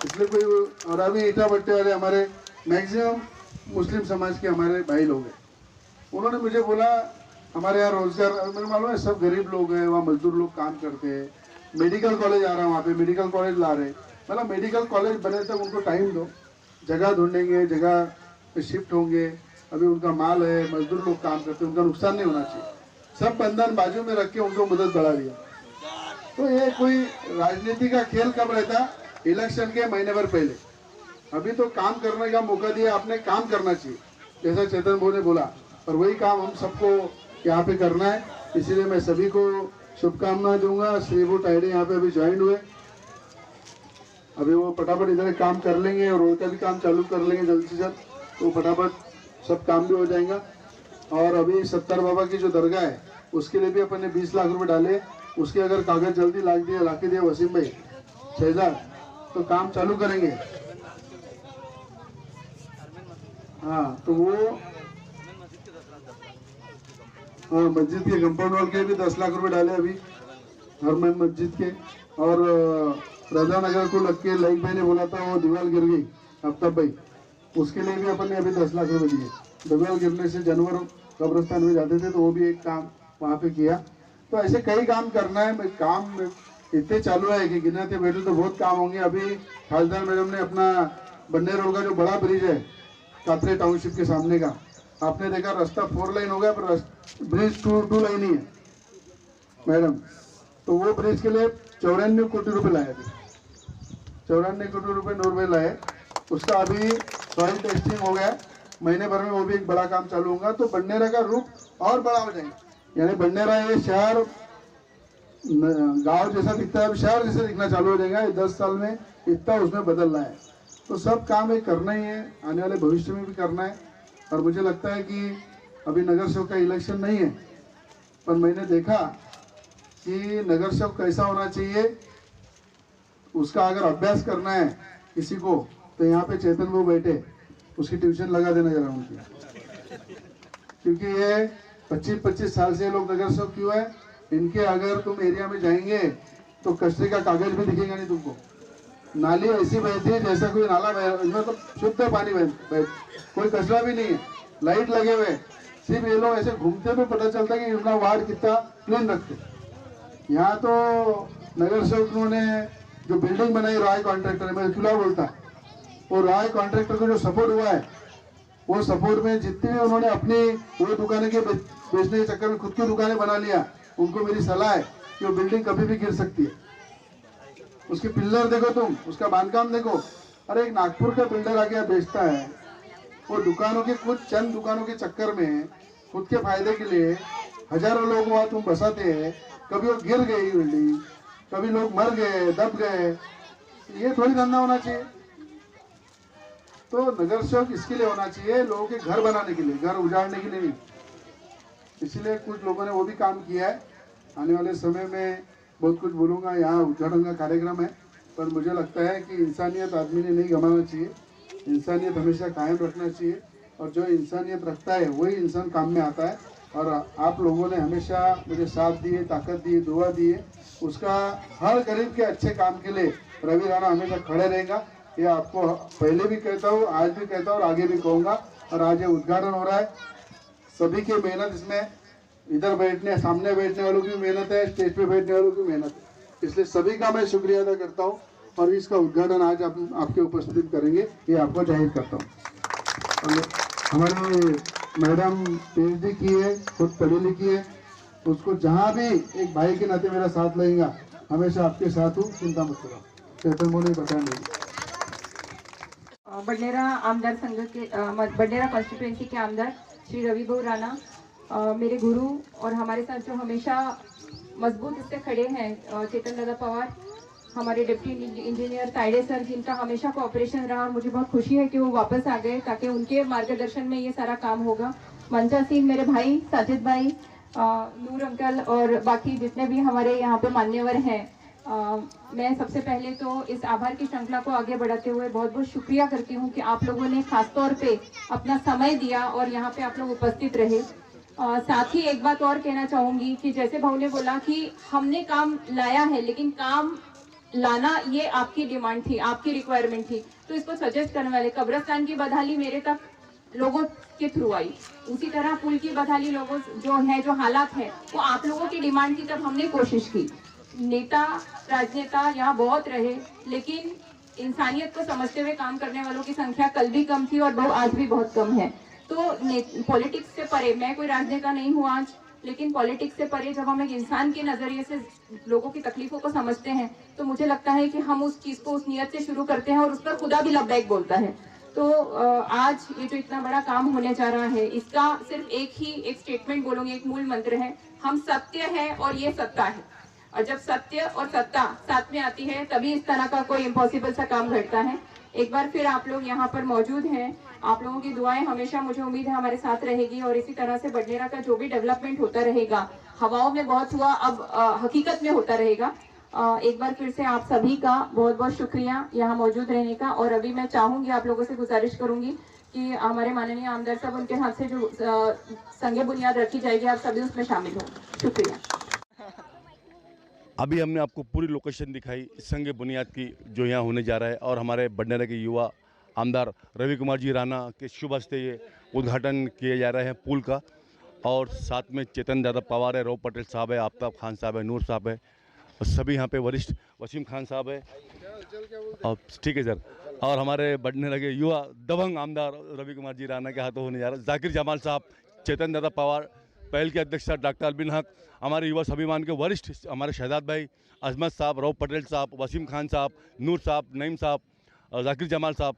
इसलिए कोई, और अभी ईटा भट्टे वाले हमारे मैक्सिमम मुस्लिम समाज के हमारे भाई लोग हैं, उन्होंने मुझे बोला हमारे यहाँ रोजगार, मेरे मालूम है सब गरीब लोग हैं, वहाँ मजदूर लोग काम करते हैं। मेडिकल कॉलेज आ रहा है, वहाँ पे मेडिकल कॉलेज ला रहे, मतलब मेडिकल कॉलेज बने तक उनको टाइम दो, जगह ढूंढेंगे, जगह पे शिफ्ट होंगे। अभी उनका माल है, मजदूर लोग काम करते हैं, उनका नुकसान नहीं होना चाहिए। सब बंधन बाजू में रख के उनको मदद बढ़ा दिया। तो ये कोई राजनीति का खेल कब रहता? इलेक्शन के महीने भर पहले। अभी तो काम करने का मौका दिया, आपने काम करना चाहिए, जैसा चेतन भाई ने बोला, और वही काम हम सबको यहाँ पे करना है। इसीलिए मैं सभी को शुभकामनाएं दूंगा। श्रीभू टाइडे यहाँ पे अभी ज्वाइन हुए, अभी वो फटाफट इधर काम कर लेंगे, और रोड का भी काम चालू कर लेंगे जल्द से जल्द, तो फटाफट सब काम भी हो जाएगा। और अभी 70 बाबा की जो दरगाह है, उसके लिए भी अपन ने 20 लाख रुपए डाले। उसके अगर कागज जल्दी ला के दिए वसीम भाई शहजाद, तो काम चालू करेंगे। हाँ, तो वो मस्जिद के कंपाउंड वॉल के भी 10 लाख रुपए डाले अभी, हरमैन मस्जिद के। और रजा नगर को लग के लाइक भाई ने बोला था वो दीवार गिर गई, आफ्ताब भाई, उसके लिए भी अपन ने अभी 10 लाख रुपए दिए। दीवार गिरने से जानवर कब्रिस्तान में जाते थे, तो वो भी एक काम वहाँ पे किया। तो ऐसे कई काम करना है, काम इतने चालू है कि गिनाते बैठे तो बहुत काम होंगे। अभी खासदार मैडम ने अपना बन्ने रोड का जो बड़ा ब्रिज है कातरे टाउनशिप के सामने का, आपने देखा रास्ता 4 लाइन हो गया, पर ब्रिज 2 लाइन ही है मैडम। तो वो ब्रिज के लिए 94 कोटी रुपए लाए थे, 94 कोटी रुपए नूर में लाए। उसका अभी सॉइल टेस्टिंग हो गया, महीने भर में वो भी एक बड़ा काम चालू होगा, तो बडनेरा का रूप और बड़ा हो जाएगा। यानी बडनेरा ये शहर गांव जैसा दिखता है, अब शहर जैसे दिखना चालू हो जाएगा। 10 साल में इतना उसमें बदलना है, तो सब काम एक करना ही है, आने वाले भविष्य में भी करना है। और मुझे लगता है कि अभी नगर सेवक का इलेक्शन नहीं है, पर मैंने देखा कि नगर सेवक कैसा होना चाहिए, उसका अगर अभ्यास करना है किसी को, तो यहाँ पे चेतन वो बैठे, उसकी ट्यूशन लगा देना जरा उनकी, क्योंकि ये 25-25 साल से लोग नगर सेवक क्यों है, इनके अगर तुम एरिया में जाएंगे तो कचरे का कागज भी दिखेगा नहीं तुमको। नाली ऐसी बहती है जैसा कोई नाला बह, इसमें तो शुद्ध पानी बह, कोई कचरा भी नहीं है, लाइट लगे हुए, सिर्फ ये लोग ऐसे घूमते हुए पता चलता है कि इतना वार्ड कितना क्लीन रखते। यहाँ तो नगर सेवकों ने जो बिल्डिंग बनाई रॉय कॉन्ट्रैक्टर, मैं खुला बोलता, वो रॉय कॉन्ट्रैक्टर को जो सपोर्ट हुआ है, वो सपोर्ट में जितनी भी उन्होंने अपनी वो दुकानें के बेचने के चक्कर में खुद की दुकानें बना लिया, उनको मेरी सलाह है कि वो बिल्डिंग कभी भी गिर सकती है। उसके पिल्लर देखो तुम, उसका बांधकाम देखो। अरे एक नागपुर का बिल्डर आके बेचता है, वो दुकानों के कुछ चंद दुकानों के चक्कर में खुद के फायदे के लिए हजारों लोग वहाँ तुम बसाते हैं, कभी वो गिर गई बिल्डिंग, कभी लोग मर गए, दब गए, ये थोड़ी धंधा होना चाहिए। तो नगर सेवक इसके लिए होना चाहिए, लोगों के घर बनाने के लिए, घर उजाड़ने के लिए नहीं। इसलिए कुछ लोगों ने वो भी काम किया है। आने वाले समय में बहुत कुछ बोलूँगा, यहाँ उद्घाटन का कार्यक्रम है, पर मुझे लगता है कि इंसानियत आदमी ने नहीं गंवाना चाहिए, इंसानियत हमेशा कायम रखना चाहिए, और जो इंसानियत रखता है वही इंसान काम में आता है। और आप लोगों ने हमेशा मुझे साथ दिए, ताकत दी, दुआ दी है, उसका हर गरीब के अच्छे काम के लिए रवि राणा हमेशा खड़े रहेगा। ये आपको पहले भी कहता हूँ, आज भी कहता हूँ और आगे भी कहूँगा। और आज ये उद्घाटन हो रहा है, सभी की मेहनत इसमें, इधर बैठने सामने बैठने वालों की मेहनत है, स्टेज पे बैठने वालों की मेहनत है, इसलिए सभी का मैं शुक्रिया अदा करता हूँ। और इसका उद्घाटन आज आपके उपस्थित करेंगे, ये आपको जाहिर करता हूँ। और हमारे मैडम PhD की है, खुद पढ़ी लिखी है, उसको जहाँ भी एक भाई के नाते मेरा साथ लगेगा, हमेशा आपके साथ हूँ, चिंता मत करो। चेतन मोने बताएंगे। बडनेरा आमदार संघ के बडनेरा कॉन्स्टिट्यूएंसी के आमदार श्री रवि भाऊ राणा मेरे गुरु और हमारे साथ जो हमेशा मजबूत इससे खड़े हैं, चेतन दादा पवार, हमारे डिप्टी इंजीनियर ताइडे सर, जिनका हमेशा कोऑपरेशन रहा, और मुझे बहुत खुशी है कि वो वापस आ गए ताकि उनके मार्गदर्शन में ये सारा काम होगा। मंचा सिंह मेरे भाई, साजिद भाई, नूर अंकल और बाकी जितने भी हमारे यहाँ पे मान्यवर हैं, मैं सबसे पहले तो इस आभार की श्रृंखला को आगे बढ़ाते हुए बहुत बहुत शुक्रिया करती हूँ कि आप लोगों ने खासतौर पे अपना समय दिया और यहाँ पे आप लोग उपस्थित रहे। साथ ही एक बात और कहना चाहूंगी कि जैसे भाऊ ने बोला कि हमने काम लाया है, लेकिन काम लाना ये आपकी डिमांड थी, आपकी रिक्वायरमेंट थी, तो इसको सजेस्ट करने वाले कब्रिस्तान की बदहाली मेरे तक लोगों के थ्रू आई, उसी तरह पुल की बदहाली लोगों जो है, जो हालात है, वो आप लोगों की डिमांड थी, तब हमने कोशिश की। नेता राजनेता यहाँ बहुत रहे, लेकिन इंसानियत को समझते हुए काम करने वालों की संख्या कल भी कम थी और आज भी बहुत कम है। तो पॉलिटिक्स से परे, मैं कोई राजनेता नहीं हूँ आज, लेकिन पॉलिटिक्स से परे जब हम एक इंसान के नजरिए से लोगों की तकलीफों को समझते हैं, तो मुझे लगता है कि हम उस चीज को उस नियत से शुरू करते हैं और उस पर खुदा भी लब्बैक बोलता है। तो आज ये जो इतना बड़ा काम होने जा रहा है, इसका सिर्फ एक स्टेटमेंट बोलूंगी, एक मूल मंत्र है, हम सत्य है और ये सत्ता है। और जब सत्य और सत्ता साथ में आती है, तभी इस तरह का कोई इम्पॉसिबल सा काम घटता है। एक बार फिर आप लोग यहाँ पर मौजूद हैं, आप लोगों की दुआएं हमेशा, मुझे उम्मीद है, हमारे साथ रहेगी, और इसी तरह से बडनेरा का जो भी डेवलपमेंट होता रहेगा, हवाओं में बहुत हुआ, अब हकीकत में होता रहेगा। एक बार फिर से आप सभी का बहुत बहुत शुक्रिया यहाँ मौजूद रहने का। और अभी मैं चाहूंगी, आप लोगों से गुजारिश करूंगी कि हमारे माननीय आमदार साहब, उनके हाथ से जो संगे बुनियाद रखी जाएगी, आप सभी उसमें शामिल हो। शुक्रिया। अभी हमने आपको पूरी लोकेशन दिखाई संग बुनियाद की जो यहाँ होने जा रहा है, और हमारे बडनेरा के युवा आमदार रवि कुमार जी राणा के शुभ हस्ते ये उद्घाटन किए जा रहे हैं पुल का। और साथ में चेतन दादा पवार है, रौ पटेल साहब है, आफ्ताब खान साहब है, नूर साहब है, और सभी यहाँ पे वरिष्ठ, वसीम खान साहब है, और ठीक है सर, और हमारे बडनेरा के युवा दबंग आमदार रवि कुमार जी राणा के हाथों होने जा रहा है, जाकिर जमाल साहब, चेतन दादा पवार, पहल के अध्यक्ष डॉक्टर अलबिन हक, हमारे युवा स्वाभिमान के वरिष्ठ हमारे शहजाद भाई, अजमत साहब, रौ पटेल साहब, वसीम खान साहब, नूर साहब, नईम साहब और जाकिर जमाल साहब।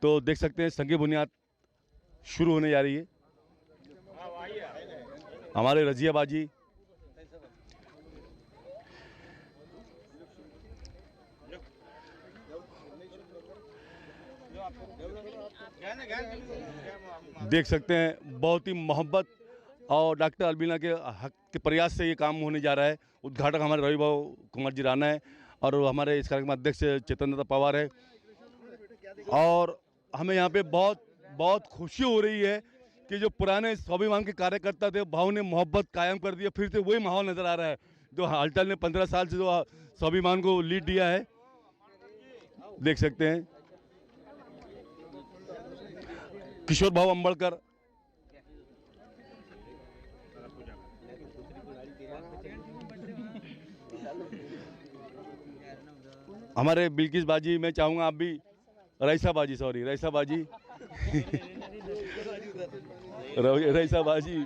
तो देख सकते हैं संगे बुनियाद शुरू होने जा रही है। हमारे रजिया बाजी, देख सकते हैं बहुत ही मोहब्बत और डॉक्टर अलबीना के हक के प्रयास से ये काम होने जा रहा है। उद्घाटक हमारे रवि भाऊ कुमार जी राणा है और हमारे इस कार्यक्रम अध्यक्ष चेतन दादा पवार है। और हमें यहाँ पे बहुत बहुत खुशी हो रही है कि जो पुराने स्वाभिमान के कार्यकर्ता थे, भाव ने मोहब्बत कायम कर दिया, फिर से वही माहौल नज़र आ रहा है जो हलचल ने 15 साल से जो स्वाभिमान को लीड दिया है। देख सकते हैं किशोर भाऊ अंबड़कर, हमारे बिल्किस बाजी, मैं चाहूँगा आप भी रईसा बाजी रईसा बाजी,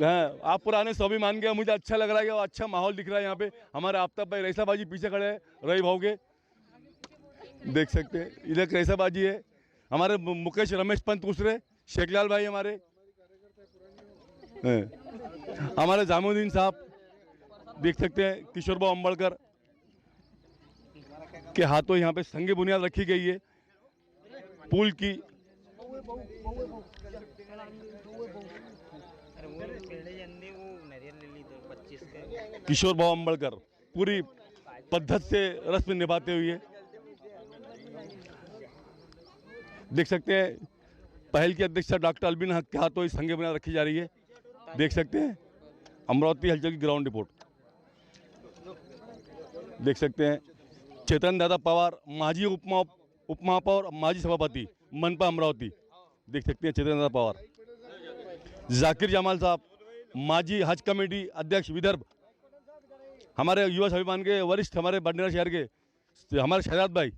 हाँ आप पुराने स्वाभिमान के, मुझे अच्छा लग रहा है और अच्छा माहौल दिख रहा है यहाँ पे। हमारे आफ्ताब भाई रईसा बाजी पीछे खड़े हैं रवि भाऊ के, देख सकते हैं इधर रईसा बाजी है। हमारे मुकेश रमेश पंत दूसरे, शेखलाल भाई हमारे जामुद्दीन साहब, देख सकते हैं किशोर भाऊ अंबड़कर के हाथों यहाँ पे संगे बुनियाद रखी गई है पुल की। किशोर भाऊ अंबड़कर पूरी पद्धति से रस्म निभाते हुए, देख सकते हैं पहल की अध्यक्षता डॉक्टर अलबीना के हाथों इस संगे बुनियाद रखी जा रही है। देख सकते हैं अमरावती हलचल की ग्राउंड रिपोर्ट, देख सकते हैं चेतन दादा पवार, माजी उपमहापौर, माजी सभापति मनपा अमरावती, देख सकते हैं चेतन दादा पवार। जाकिर जमाल साहब, माजी हज कमेटी अध्यक्ष विदर्भ, हमारे युवा स्वाभिमान के वरिष्ठ, हमारे बंडेरा शहर के हमारे शहजाद भाई,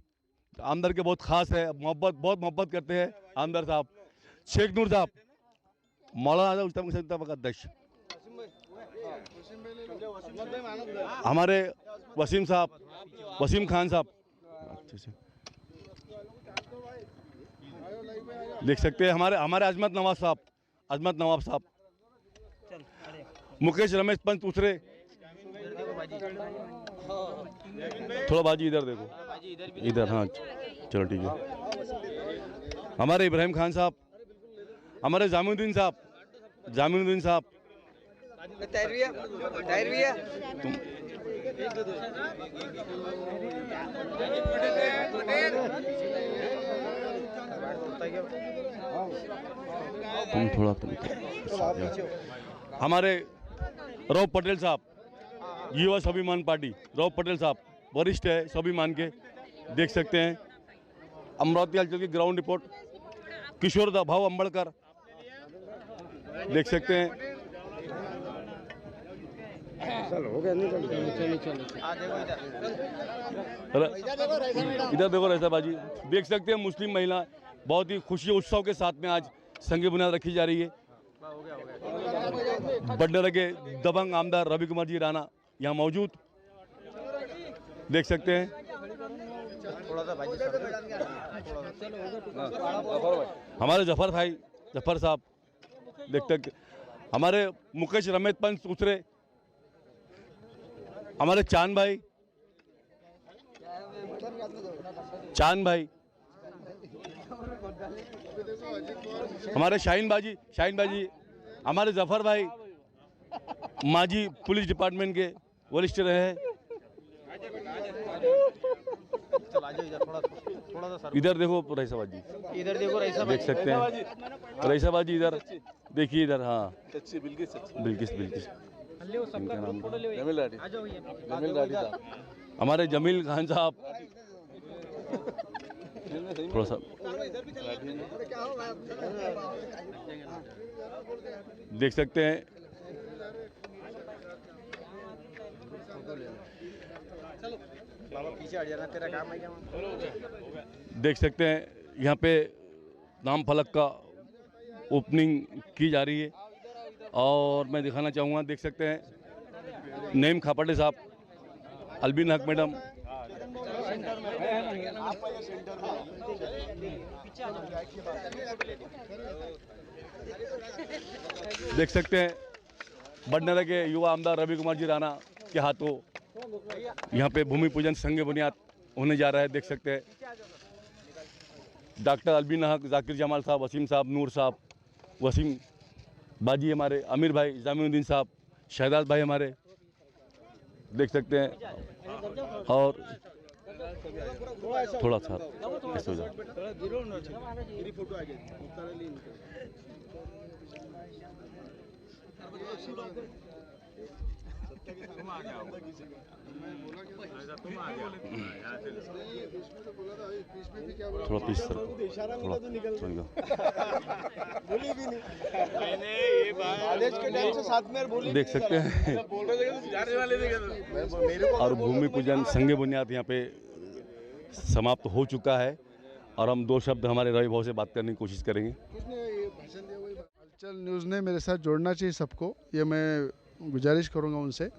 आमदार के बहुत खास है, बहुत मोहब्बत करते हैं आमदार साहब। शेख नूर साहब, मौलाना उस्ताद संघ का अध्यक्ष, हमारे वसीम साहब, वसीम खान साहब, देख सकते हैं हमारे अजमत नवाब साहब, मुकेश रमेश पंत दूसरे, थोड़ा बाजी इधर देखो, इधर, हाँ चलो ठीक है। हमारे इब्राहिम खान साहब, हमारे जामुद्दीन साहब, हमारे राव पटेल साहब, युवा स्वाभिमान पार्टी, राव पटेल साहब वरिष्ठ है स्वाभिमान के, देख सकते हैं अमरावती हलचल की ग्राउंड रिपोर्ट। किशोर भाऊ अंबड़कर, देख सकते हैं इधर देखो रईसा बाजी, देख सकते हैं मुस्लिम महिला बहुत ही खुशी उत्सव के साथ में आज संगे बुनियाद रखी जा रही है। बंडेरा के दबंग आमदार रवि कुमार जी राणा यहाँ मौजूद, देख सकते हैं हमारे जफर साहब, देखते हमारे मुकेश रमेश पंत दूसरे, हमारे चांद भाई, हमारे शाहीन बाजी, हमारे जफर भाई माजी पुलिस डिपार्टमेंट के वरिष्ठ रहे हैं। इधर देखो रईसा बाजी, देख सकते हैं रईसा बाजी, इधर देखिए, इधर, हाँ बिल्किस इनका नाम हमारे जमील खान साहब, थोड़ा सा देख सकते हैं देख सकते हैं यहाँ पे नाम फलक का ओपनिंग की जा रही है और मैं दिखाना चाहूँगा, देख सकते हैं नईम खापटे साहब, अलबीन हक मैडम, देख सकते हैं बडनेरा के युवा आमदार रवि कुमार जी राणा के हाथों यहाँ पे भूमि पूजन संग बुनियाद होने जा रहा है। देख सकते हैं डॉक्टर अलबीना हक, जाकिर जमाल साहब, वसीम साहब, नूर साहब, वसीम बाजी हमारे, आमिर भाई, जामिनुद्दीन साहब, शहजाद भाई हमारे, देख सकते हैं। और थोड़ा सा ऐसे हो जाए। थोड़ा पीस सर, थोड़ा देख सकते हैं। और भूमि पूजन संग बुनियाद यहाँ पे समाप्त हो चुका है और हम दो शब्द हमारे रवि भाव से बात करने की कोशिश करेंगे। हलचल न्यूज़ ने मेरे साथ जोड़ना चाहिए सबको, ये मैं गुजारिश करूंगा उनसे।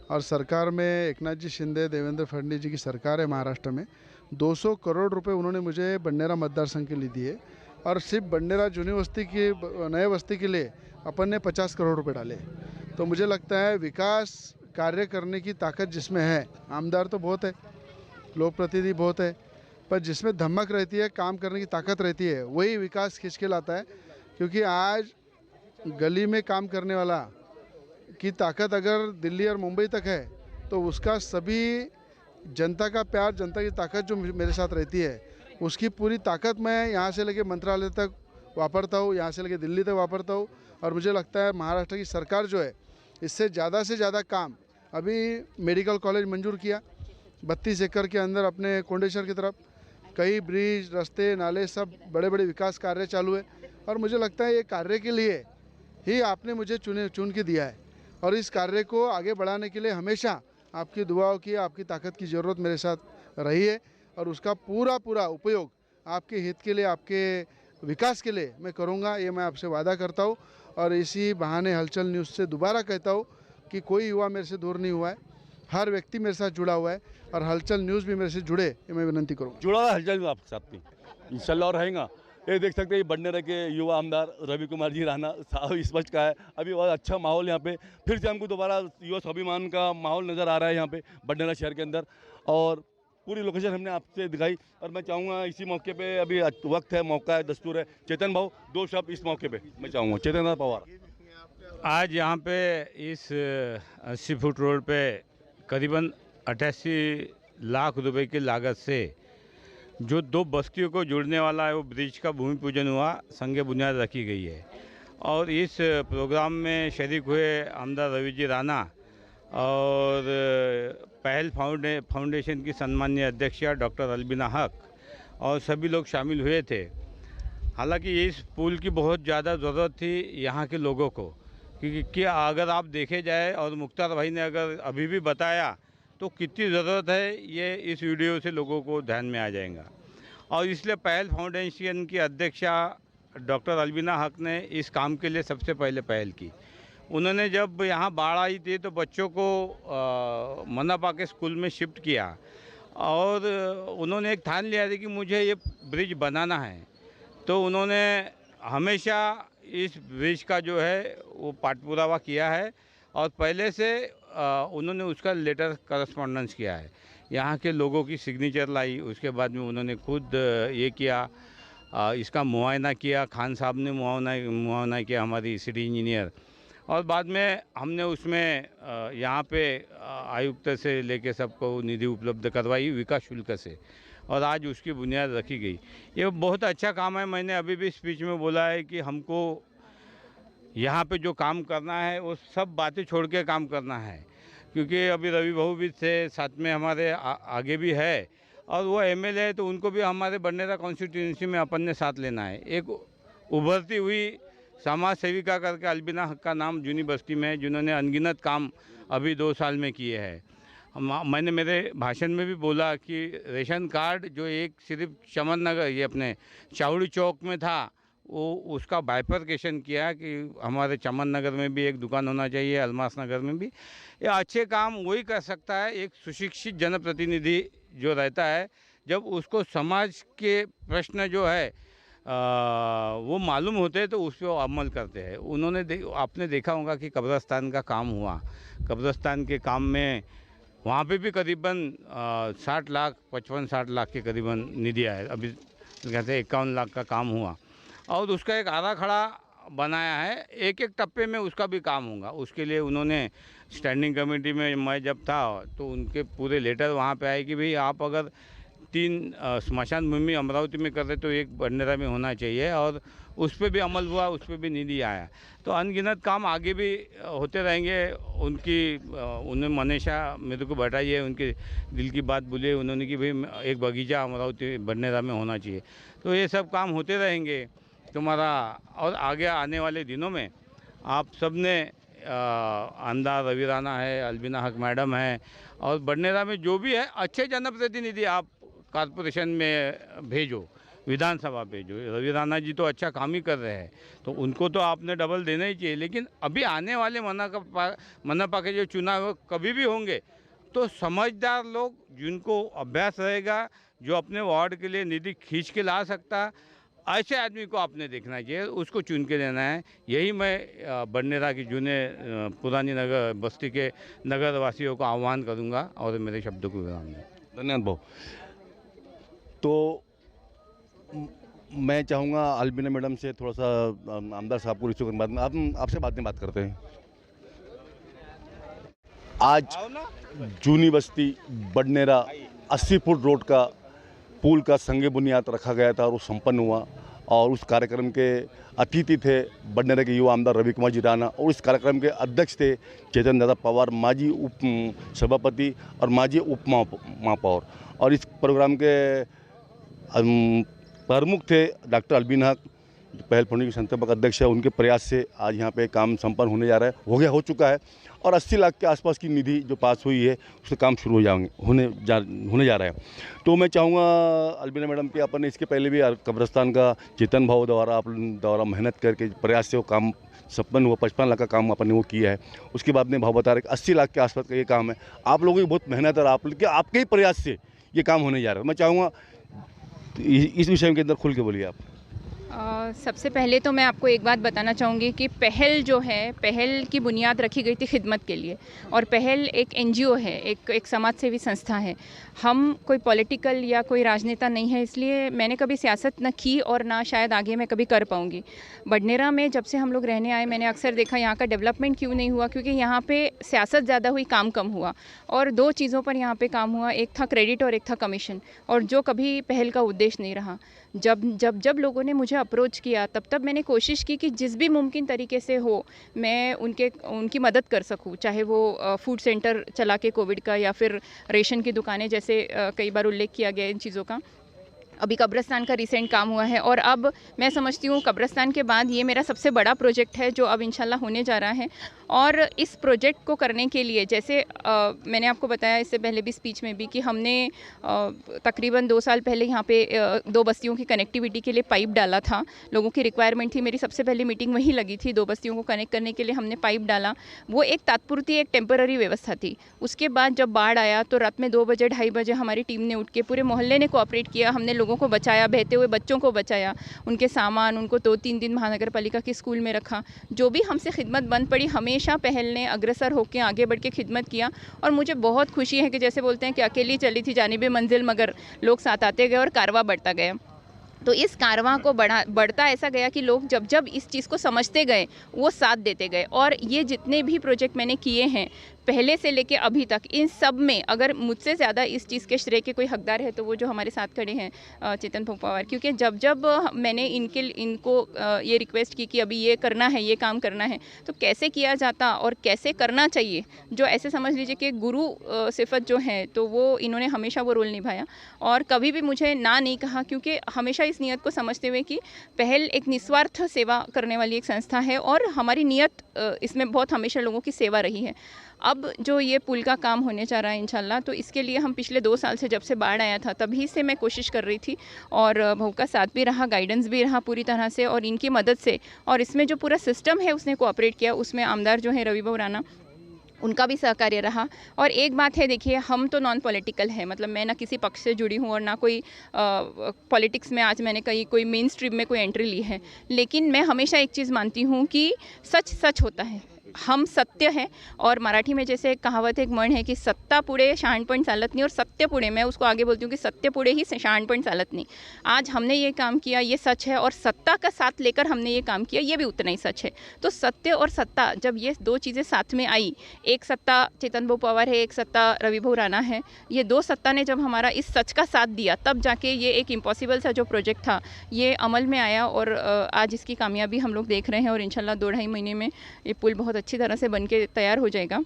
और सरकार में एकनाथ जी शिंदे, देवेंद्र फडणवीस जी की सरकार है महाराष्ट्र में। 200 करोड़ रुपए उन्होंने मुझे बडनेरा मतदार संघ के लिए दिए और सिर्फ बडनेरा जूनी बस्ती की नए बस्ती के लिए अपन ने 50 करोड़ रुपए डाले। तो मुझे लगता है विकास कार्य करने की ताकत जिसमें है, आमदार तो बहुत है, लोक प्रतिनिधि बहुत है, पर जिसमें धमक रहती है, काम करने की ताकत रहती है, वही विकास खींच के लाता है। क्योंकि आज गली में काम करने वाला की ताकत अगर दिल्ली और मुंबई तक है तो उसका सभी जनता का प्यार, जनता की ताकत जो मेरे साथ रहती है, उसकी पूरी ताकत मैं यहाँ से लेके मंत्रालय तक वापरता हूँ, यहाँ से लेके दिल्ली तक वापरता हूँ। और मुझे लगता है महाराष्ट्र की सरकार जो है, इससे ज़्यादा काम, अभी मेडिकल कॉलेज मंजूर किया 32 एकड़ के अंदर अपने कोंडेश्वर की तरफ, कई ब्रिज, रास्ते, नाले, सब बड़े बड़े विकास कार्य चालू है। और मुझे लगता है ये कार्य के लिए ही आपने मुझे चुन के दिया है और इस कार्य को आगे बढ़ाने के लिए हमेशा आपकी दुआओं की, आपकी ताकत की ज़रूरत मेरे साथ रही है और उसका पूरा उपयोग आपके हित के लिए, आपके विकास के लिए मैं करूँगा, ये मैं आपसे वादा करता हूँ। और इसी बहाने हलचल न्यूज़ से दोबारा कहता हूँ कि कोई युवा मेरे से दूर नहीं हुआ है, हर व्यक्ति मेरे साथ जुड़ा हुआ है और हलचल न्यूज़ भी मेरे से जुड़े, ये मैं विनती करूँगा। जुड़ा हुआ हलचल न्यूज़ आपके साथ भी इंशाल्लाह और रहेगा। ये देख सकते हैं बडनेरा के युवा आमदार रवि कुमार जी राणा साहब इस वक्त का है। अभी बहुत अच्छा माहौल यहाँ पे, फिर से हमको दोबारा युवा स्वाभिमान का माहौल नज़र आ रहा है यहाँ पे बडनेरा शहर के अंदर और पूरी लोकेशन हमने आपसे दिखाई। और मैं चाहूँगा इसी मौके पे, अभी वक्त है, मौका है, दस्तूर है, चेतन भाव 2 शब्द इस मौके पे मैं चाहूँगा। चेतन पवार, आज यहाँ पे इस 80 फुट रोड पे करीबन 88 लाख रुपए की लागत से जो 2 बस्तियों को जोड़ने वाला है वो ब्रिज का भूमि पूजन हुआ, संग बुनियाद रखी गई है। और इस प्रोग्राम में शरीक हुए आमदार रवि जी राणा और पहल फाउंडेशन की सम्मानीय अध्यक्ष डॉक्टर अलबीना हक और सभी लोग शामिल हुए थे। हालांकि इस पुल की बहुत ज़्यादा ज़रूरत थी यहाँ के लोगों को, क्योंकि अगर आप देखे जाए और मुख्तार भाई ने अगर अभी भी बताया तो कितनी ज़रूरत है, ये इस वीडियो से लोगों को ध्यान में आ जाएगा। और इसलिए पहल फाउंडेशन की अध्यक्षा डॉक्टर अलबीना हक ने इस काम के लिए सबसे पहले पहल की। उन्होंने जब यहाँ बाढ़ आई थी तो बच्चों को मनापा के स्कूल में शिफ्ट किया और उन्होंने एक ठान लिया था कि मुझे ये ब्रिज बनाना है। तो उन्होंने हमेशा इस ब्रिज का जो है वो पाठपुरावा किया है और पहले से उन्होंने उसका लेटर करस्पॉन्डेंस किया है, यहाँ के लोगों की सिग्नेचर लाई। उसके बाद में उन्होंने खुद ये किया, इसका मुआयना किया, खान साहब ने मुआयना किया, हमारी सिटी इंजीनियर। और बाद में हमने उसमें यहाँ पे आयुक्त से लेके सबको निधि उपलब्ध करवाई विकास शुल्क से और आज उसकी बुनियाद रखी गई। ये बहुत अच्छा काम है। मैंने अभी भी स्पीच में बोला है कि हमको यहाँ पे जो काम करना है वो सब बातें छोड़ के काम करना है, क्योंकि अभी रवि भाऊ भी थे साथ में, हमारे आगे भी है और वो एमएलए है, तो उनको भी हमारे बडनेरा कॉन्स्टिट्यूंसी में अपन ने साथ लेना है। एक उभरती हुई समाज सेविका करके अलबीना हक का नाम जूनी बस्ती में है, जिन्होंने अनगिनत काम अभी 2 साल में किए हैं। मैंने मेरे भाषण में भी बोला कि रेशन कार्ड जो एक सिर्फ चमन नगर, ये अपने चावड़ी चौक में था, वो उसका बाइफरकेशन किया कि हमारे चमन नगर में भी एक दुकान होना चाहिए, अलमास नगर में भी। ये अच्छे काम वही कर सकता है एक सुशिक्षित जनप्रतिनिधि जो रहता है, जब उसको समाज के प्रश्न जो है वो मालूम होते हैं तो उस पर अमल करते हैं। आपने देखा होगा कि कब्रिस्तान का काम हुआ, कब्रिस्तान के काम में वहाँ पे भी करीबन 60 लाख 55-60 लाख के करीबन निधि आए। अभी कहते हैं 51 लाख का काम हुआ और उसका एक आधा खड़ा बनाया है। एक एक टप्पे में उसका भी काम होगा। उसके लिए उन्होंने स्टैंडिंग कमेटी में मैं जब था तो उनके पूरे लेटर वहाँ पे आए कि भाई आप अगर 3 स्मशान भूमि अमरावती में कर रहे तो एक बडनेरा में होना चाहिए, और उस पर भी अमल हुआ, उस पर भी निधि आया। तो अनगिनत काम आगे भी होते रहेंगे। उन्हें मनीषा मेरे को बताई है, उनके दिल की बात बोली उन्होंने कि भाई एक बगीचा अमरावती बडनेरा में होना चाहिए। तो ये सब काम होते रहेंगे तुम्हारा। और आगे आने वाले दिनों में आप सब ने आमदार रवि राणा है, अल्बिना हक मैडम है, और बडनेरा में जो भी है अच्छे जनप्रतिनिधि आप कॉरपोरेशन में भेजो, विधानसभा भेजो। रवि राणा जी तो अच्छा काम ही कर रहे हैं, तो उनको तो आपने डबल देना ही चाहिए। लेकिन अभी आने वाले मनपा के जो चुनाव कभी भी होंगे तो समझदार लोग जिनको अभ्यास रहेगा, जो अपने वार्ड के लिए निधि खींच के ला सकता, ऐसे आदमी को आपने देखना चाहिए, उसको चुन के देना है। यही मैं बडनेरा की पुरानी नगर बस्ती के नगर वासियों को आह्वान करूंगा और मेरे शब्दों को विराम दूंगा। धन्यवाद भाऊ। तो मैं चाहूँगा अल्बिना मैडम से थोड़ा सा आमदार साहब को रिसीव करने बाद में आपसे बात करते हैं। आज जूनी बस्ती बडनेरा 80 फुट रोड का पुल का संगे बुनियाद रखा गया था और वो संपन्न हुआ। और उस कार्यक्रम के अतिथि थे बडनेरा के युवा आमदार रवि कुमार जी राणा, और इस कार्यक्रम के अध्यक्ष थे चेतन दादा पवार, माजी उप सभापति और माजी उप महापौर। और इस प्रोग्राम के प्रमुख थे डॉक्टर अल्बिना हक, पहल फाउंडेशन के संस्थापक अध्यक्ष है। उनके प्रयास से आज यहाँ पे काम संपन्न होने जा रहा है, हो चुका है। और 80 लाख के आसपास की निधि जो पास हुई है उससे काम शुरू होने जा रहा है। तो मैं चाहूँगा अल्बिना मैडम कि अपन इसके पहले भी कब्रिस्तान का चेतन भाव द्वारा मेहनत करके प्रयास से वो काम संपन्न हुआ। 55 लाख का काम अपन ने वो किया है। उसके बाद में भाव बता रहे कि 80 लाख के आसपास का ये काम है। आप लोगों की बहुत मेहनत और आपके ही प्रयास से ये काम होने जा रहा है। मैं चाहूँगा इस विषय के अंदर खुल के बोलिए आप। सबसे पहले तो मैं आपको एक बात बताना चाहूँगी कि पहल जो है, पहल की बुनियाद रखी गई थी खिदमत के लिए, और पहल एक एनजीओ है, एक समाज सेवी संस्था है। हम कोई पॉलिटिकल या कोई राजनेता नहीं है, इसलिए मैंने कभी सियासत न की और ना शायद आगे मैं कभी कर पाऊँगी। बडनेरा में जब से हम लोग रहने आए, मैंने अक्सर देखा यहाँ का डेवलपमेंट क्यों नहीं हुआ, क्योंकि यहाँ पे सियासत ज़्यादा हुई, काम कम हुआ। और 2 चीज़ों पर यहाँ पे काम हुआ, एक था क्रेडिट और एक था कमीशन, और जो कभी पहल का उद्देश्य नहीं रहा। जब लोगों ने मुझे अप्रोच किया तब मैंने कोशिश की कि जिस भी मुमकिन तरीके से हो मैं उनकी मदद कर सकूं, चाहे वो फूड सेंटर चला के कोविड का, या फिर रेशन की दुकानें, जैसे कई बार उल्लेख किया गया इन चीज़ों का। अभी कब्रिस्तान का रिसेंट काम हुआ है, और अब मैं समझती हूँ कब्रिस्तान के बाद ये मेरा सबसे बड़ा प्रोजेक्ट है जो अब इंशाल्लाह होने जा रहा है। और इस प्रोजेक्ट को करने के लिए, जैसे मैंने आपको बताया इससे पहले भी स्पीच में भी, कि हमने तकरीबन 2 साल पहले यहाँ पे 2 बस्तियों की कनेक्टिविटी के लिए पाइप डाला था। लोगों की रिक्वायरमेंट थी, मेरी सबसे पहली मीटिंग वहीं लगी थी। 2 बस्तियों को कनेक्ट करने के लिए हमने पाइप डाला। वो एक तात्पुरती, एक टेम्पररी व्यवस्था थी। उसके बाद जब बाढ़ आया तो रात में 2 बजे 2:30 बजे हमारी टीम ने उठ के, पूरे मोहल्ले ने कोऑपरेट किया, हमने लोगों को बचाया, बहते हुए बच्चों को बचाया, उनके सामान, उनको 2-3 दिन महानगर पालिका के स्कूल में रखा। जो भी हमसे खिदमत बंद पड़ी, हमेशा पहल ने अग्रसर होकर आगे बढ़ के खिदमत किया। और मुझे बहुत खुशी है कि जैसे बोलते हैं कि अकेली चली थी जानिबे मंजिल, मगर लोग साथ आते गए और कारवां बढ़ता गया। तो इस कारवां को बढ़ता ऐसा गया कि लोग जब इस चीज़ को समझते गए, वो साथ देते गए। और ये जितने भी प्रोजेक्ट मैंने किए हैं पहले से लेके अभी तक, इन सब में अगर मुझसे ज़्यादा इस चीज़ के श्रेय के कोई हकदार है तो वो जो हमारे साथ खड़े हैं चेतन पवार। क्योंकि जब मैंने इनको ये रिक्वेस्ट की कि अभी ये करना है, ये काम करना है, तो कैसे किया जाता और कैसे करना चाहिए, जो ऐसे समझ लीजिए कि गुरु सिफत जो है, तो वो इन्होंने हमेशा वो रोल निभाया और कभी भी मुझे ना नहीं कहा। क्योंकि हमेशा इस नियत को समझते हुए कि पहल एक निस्वार्थ सेवा करने वाली एक संस्था है और हमारी नियत इसमें बहुत हमेशा लोगों की सेवा रही है। अब जो ये पुल का काम होने जा रहा है इंशाल्लाह, तो इसके लिए हम पिछले 2 साल से, जब से बाढ़ आया था तभी से मैं कोशिश कर रही थी, और भाऊ का साथ भी रहा, गाइडेंस भी रहा पूरी तरह से, और इनकी मदद से, और इसमें जो पूरा सिस्टम है उसने कोऑपरेट किया। उसमें आमदार जो है रवि भाऊ राणा, उनका भी सहकार्य रहा। और एक बात है, देखिए हम तो नॉन पॉलिटिकल है, मतलब मैं ना किसी पक्ष से जुड़ी हूँ और ना कोई पॉलिटिक्स में आज मैंने कहीं कोई मेन स्ट्रीम में कोई एंट्री ली है, लेकिन मैं हमेशा एक चीज़ मानती हूँ कि सच सच होता है, हम सत्य है। और मराठी में जैसे एक कहावत है, एक म्हण है कि सत्ता पुढे शहाणपण चालत नहीं, और सत्य पुढे, मैं उसको आगे बोलती हूँ कि सत्य पुढे ही शहाणपण चालत नहीं। आज हमने ये काम किया, ये सच है, और सत्ता का साथ लेकर हमने ये काम किया, ये भी उतना ही सच है। तो सत्य और सत्ता, जब ये दो चीज़ें साथ में आई, एक सत्ता चेतन भाऊ पवार है, एक सत्ता रवि भाऊ राणा है, ये दो सत्ता ने जब हमारा इस सच का साथ दिया, तब जाके ये एक इम्पॉसिबल सा जो प्रोजेक्ट था ये अमल में आया। और आज इसकी कामयाबी हम लोग देख रहे हैं, और इंशाल्लाह 2-2.5 महीने में ये पुल बहुत अच्छी तरह से बन के तैयार हो जाएगा।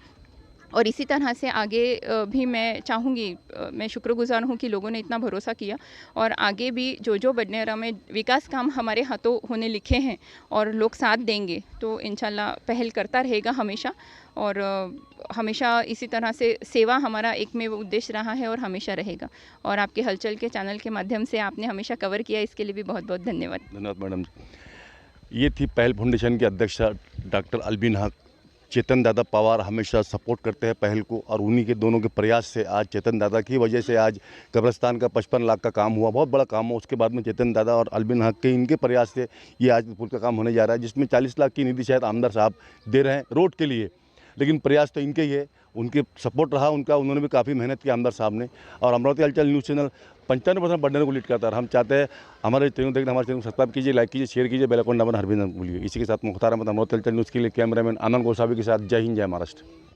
और इसी तरह से आगे भी मैं चाहूँगी, मैं शुक्रगुजार हूँ कि लोगों ने इतना भरोसा किया, और आगे भी जो बडनेरा में विकास काम हमारे हाथों होने लिखे हैं और लोग साथ देंगे, तो इंशाल्लाह पहल करता रहेगा हमेशा। और हमेशा इसी तरह से सेवा हमारा एकमेव उद्देश्य रहा है और हमेशा रहेगा। और आपके हलचल के चैनल के माध्यम से आपने हमेशा कवर किया, इसके लिए भी बहुत बहुत धन्यवाद। धन्यवाद मैडम। ये थी पहल फाउंडेशन की अध्यक्ष डॉक्टर अलबिन हक। चेतन दादा पवार हमेशा सपोर्ट करते हैं पहल को, और उन्हीं के दोनों के प्रयास से आज चेतन दादा की वजह से आज कब्रिस्तान का 55 लाख का काम हुआ, बहुत बड़ा काम हुआ। उसके बाद में चेतन दादा और अलबिन हक के इनके प्रयास से ये आज पुल का काम होने जा रहा है, जिसमें 40 लाख की निधि शायद आमदार साहब दे रहे हैं रोड के लिए, लेकिन प्रयास तो इनके ही है, उनके सपोर्ट रहा उनका, उन्होंने भी काफ़ी मेहनत की आमदार साहब ने। और अमरावती हलचल न्यूज़ चैनल 95% बढ़ने को लीड करता है। हम चाहते हैं हमारे चैनल देखना, हमारे चैनल को सब्सक्राइब कीजिए, लाइक कीजिए, शेयर कीजिए, बेल आइकन दबाना हर भी ना भूलिए। इसी के साथ मुख्तार अहमद, अमरावती हलचल न्यूज़ के लिए कैमरामैन आनंद गोसावी के साथ, जय हिंद, जय महाराष्ट्र।